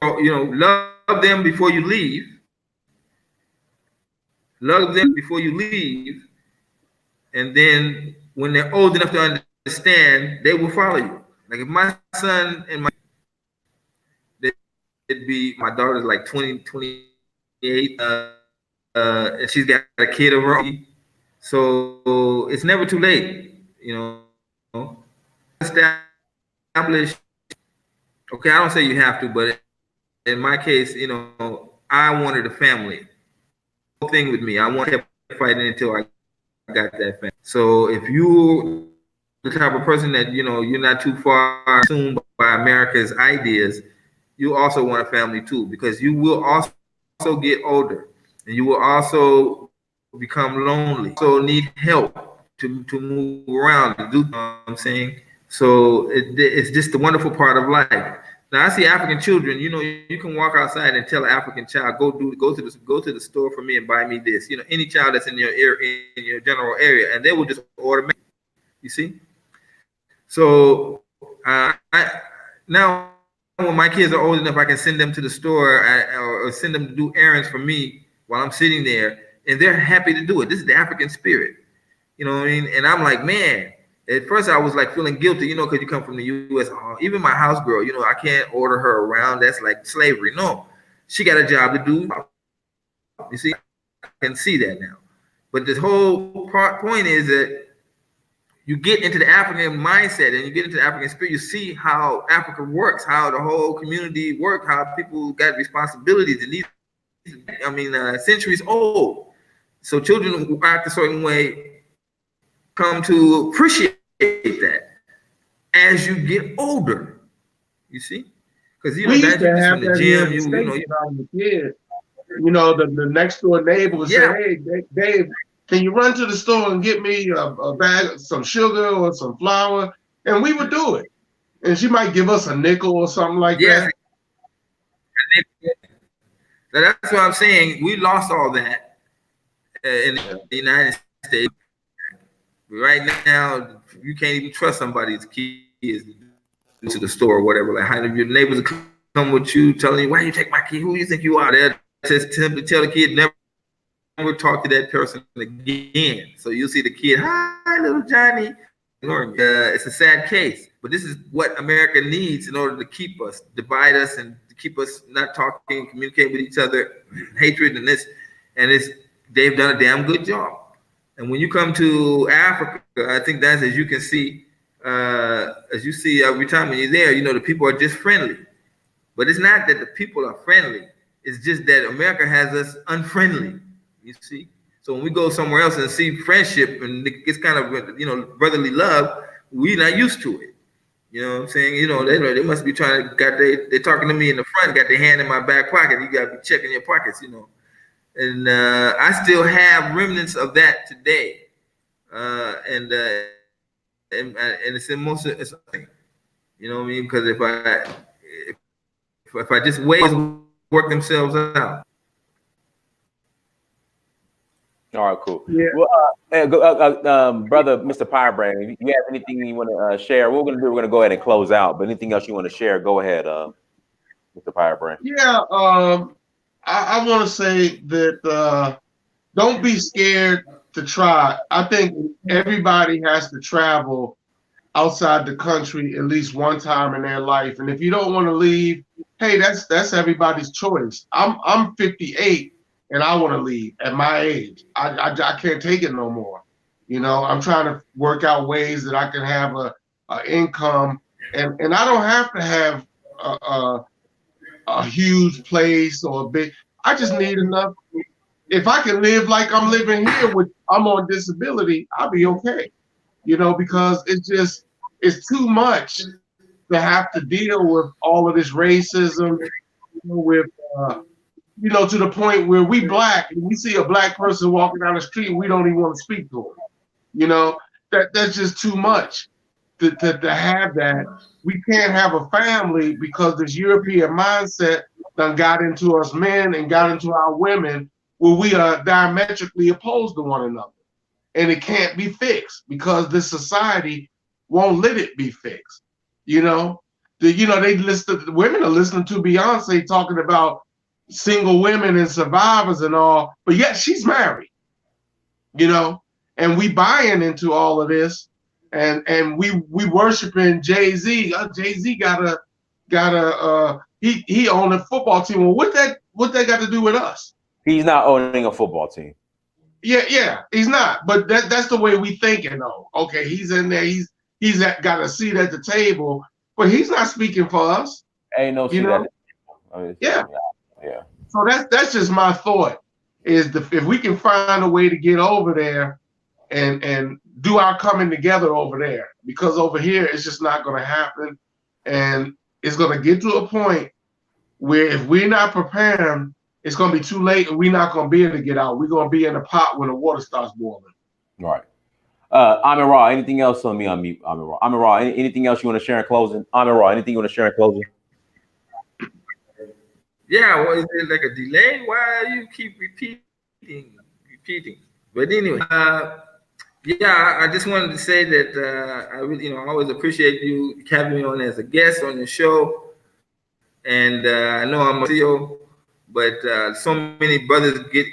Love them before you leave. Love them before you leave, and then when they're old enough to understand, they will follow you. Like if my son and it'd be my daughter's like 20, 28, and she's got a kid of her own. So it's never too late, Establish. Okay, I don't say you have to, but in my case, I wanted a family. The whole thing with me, I wanted to fight until I got that family. So if you the type of person that you're not too far consumed by America's ideas, you also want a family too, because you will also get older, and you will also become lonely. So need help to move around and do. You know what I'm saying? So it's just the wonderful part of life. Now I see African children. You can walk outside and tell an African child, go to the store for me and buy me this. Any child that's in your general area, and they will just automatically. You see? So now when my kids are old enough, I can send them to the store or send them to do errands for me while I'm sitting there, and they're happy to do it. This is the African spirit. You know what I mean? And I'm like, man, at first I was like feeling guilty, because you come from the U.S. Oh, even my house girl, I can't order her around. That's like slavery. No, she got a job to do. You see, I can see that now. But this whole point is that you get into the African mindset and you get into the African spirit. You see how Africa works, how the whole community works, how people got responsibilities, and centuries old. So children who act a certain way come to appreciate that as you get older. You see, because we used to have that here in the States when I was a kid. The next door neighbor would say, "Hey, Dave, can you run to the store and get me a bag, some sugar or some flour?" And we would do it. And she might give us a nickel or something like that. So that's what I'm saying. We lost all that in the United States. Right now, you can't even trust somebody's kids to the store or whatever. Like, how your neighbors come with you, telling you, "Why you take my kid? Who do you think you are?" They'll just simply tell the kid never talk to that person again. So you'll see the kid, "Hi, little Johnny." It's a sad case, but this is what America needs in order to keep us, divide us, and to keep us not talking, communicate with each other, hatred and this, and they've done a damn good job. And when you come to Africa, I think that's as you see every time when you're there, the people are just friendly. But it's not that the people are friendly. It's just that America has us unfriendly. You see? So when we go somewhere else and see friendship and it's kind of, brotherly love, we're not used to it. You know what I'm saying? They must be trying to, they're talking to me in the front, got their hand in my back pocket. You got to be checking your pockets, And I still have remnants of that today. And it's in most of it's, you know what I mean? Because if I just wait, work themselves out. All right, cool. Yeah. Well, brother, Mr. Firebrand, if you have anything you want to share, what we're going to do, we're going to go ahead and close out. But anything else you want to share, go ahead, Mr. Firebrand. Yeah, I want to say that don't be scared to try. I think everybody has to travel outside the country at least one time in their life. And if you don't want to leave, hey, that's everybody's choice. I'm 58 and I want to leave at my age. I can't take it no more. I'm trying to work out ways that I can have a income, and I don't have to have a huge place or a big. I just need enough. If I can live like I'm living here, I'm on disability, I'll be okay. Because it's too much to have to deal with all of this racism, with to the point where we Black and we see a Black person walking down the street, we don't even want to speak to them. That's just too much to have that. We can't have a family because this European mindset done got into us men and got into our women where we are diametrically opposed to one another. And it can't be fixed because this society won't let it be fixed. The women are listening to Beyonce talking about single women and survivors and all, but yet she's married, and we buying into all of this, and we worshiping Jay-Z. Jay-Z he owned a football team. Well, what that got to do with us? He's not owning a football team. Yeah, he's not. But that's the way we thinking though. Okay, he's in there. He's got a seat at the table, but he's not speaking for us. Ain't no seat at the table. Yeah. Yeah. So that's just my thought. If we can find a way to get over there, and do our coming together over there, because over here it's just not going to happen, and it's going to get to a point where if we're not preparing, it's going to be too late, and we're not going to be able to get out. We're going to be in the pot when the water starts boiling. Right. Amir Rahh, anything else on me? Amir Rahh. Amir Rahh, anything else you want to share in closing? Amir Rahh, anything you want to share in closing? Yeah, well, is there like a delay? Why you keep repeating? But anyway, yeah, I just wanted to say that I really, I always appreciate you having me on as a guest on your show. And I know I'm a CEO, but so many brothers get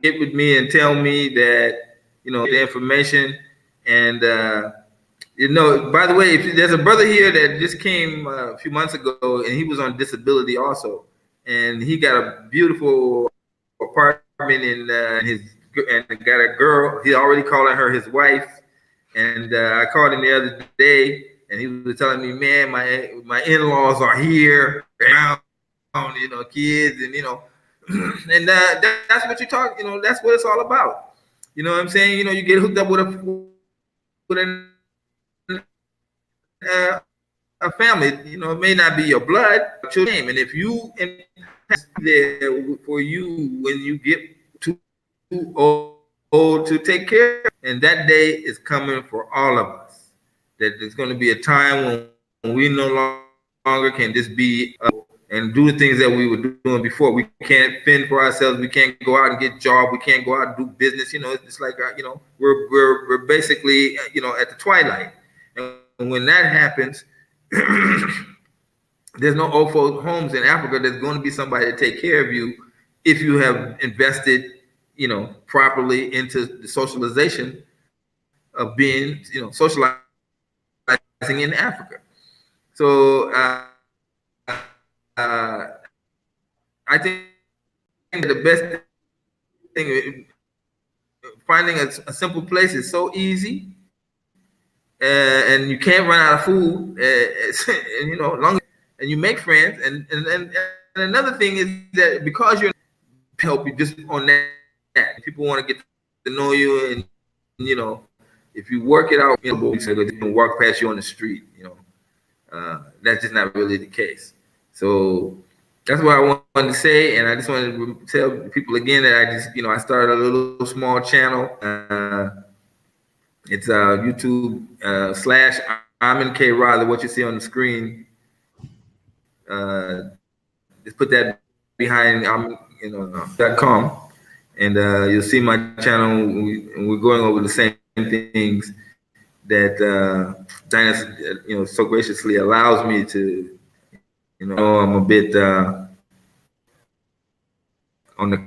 with me and tell me that the information. And by the way, if there's a brother here that just came a few months ago, and he was on disability also, and he got a beautiful apartment in his, and got a girl. He already calling her his wife. And I called him the other day, and he was telling me, man, my in-laws are here, kids, and and that's what you talk. That's what it's all about. You know what I'm saying? You get hooked up with a family. It may not be your blood, but your name. And if you there for you when you get too old to take care, and that day is coming for all of us. That there's going to be a time when we no longer can just be and do the things that we were doing before. We can't fend for ourselves. We can't go out and get jobs. We can't go out and do business. It's like we're basically at the twilight. And when that happens, there's no old folks homes in Africa. There's going to be somebody to take care of you if you have invested, properly into the socialization of being, socializing in Africa. So I think the best thing, finding a simple place is so easy, and you can't run out of food. And long and you make friends, and another thing is that because you're help you just on that, people want to get to know you, and if you work it out, they can walk past you on the street. That's just not really the case. So that's what I wanted to say, and I just wanted to tell people again that I started a little small channel. It's YouTube / Amin K. Rahh, what you see on the screen. Just put that behind .com, and you'll see my channel. And we're going over the same things that Dynas, so graciously allows me to. I'm a bit on the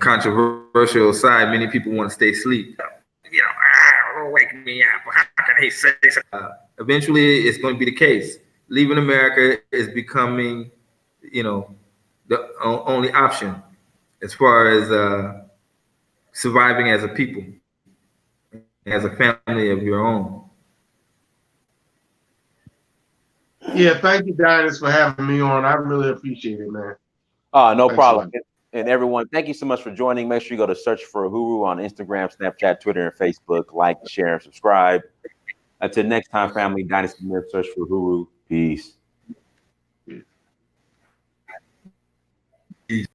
controversial side. Many people want to stay asleep. Don't wake me up. How can they say so? Eventually, it's going to be the case. Leaving America is becoming, the only option as far as surviving as a people, as a family of your own. Yeah, thank you, Dynas, for having me on. I really appreciate it, man. No problem. And everyone, thank you so much for joining. Make sure you go to Search for Uhuru on Instagram, Snapchat, Twitter, and Facebook. Like, share, and subscribe. Until next time, family, Dynasty Myth, Search for Uhuru. Peace.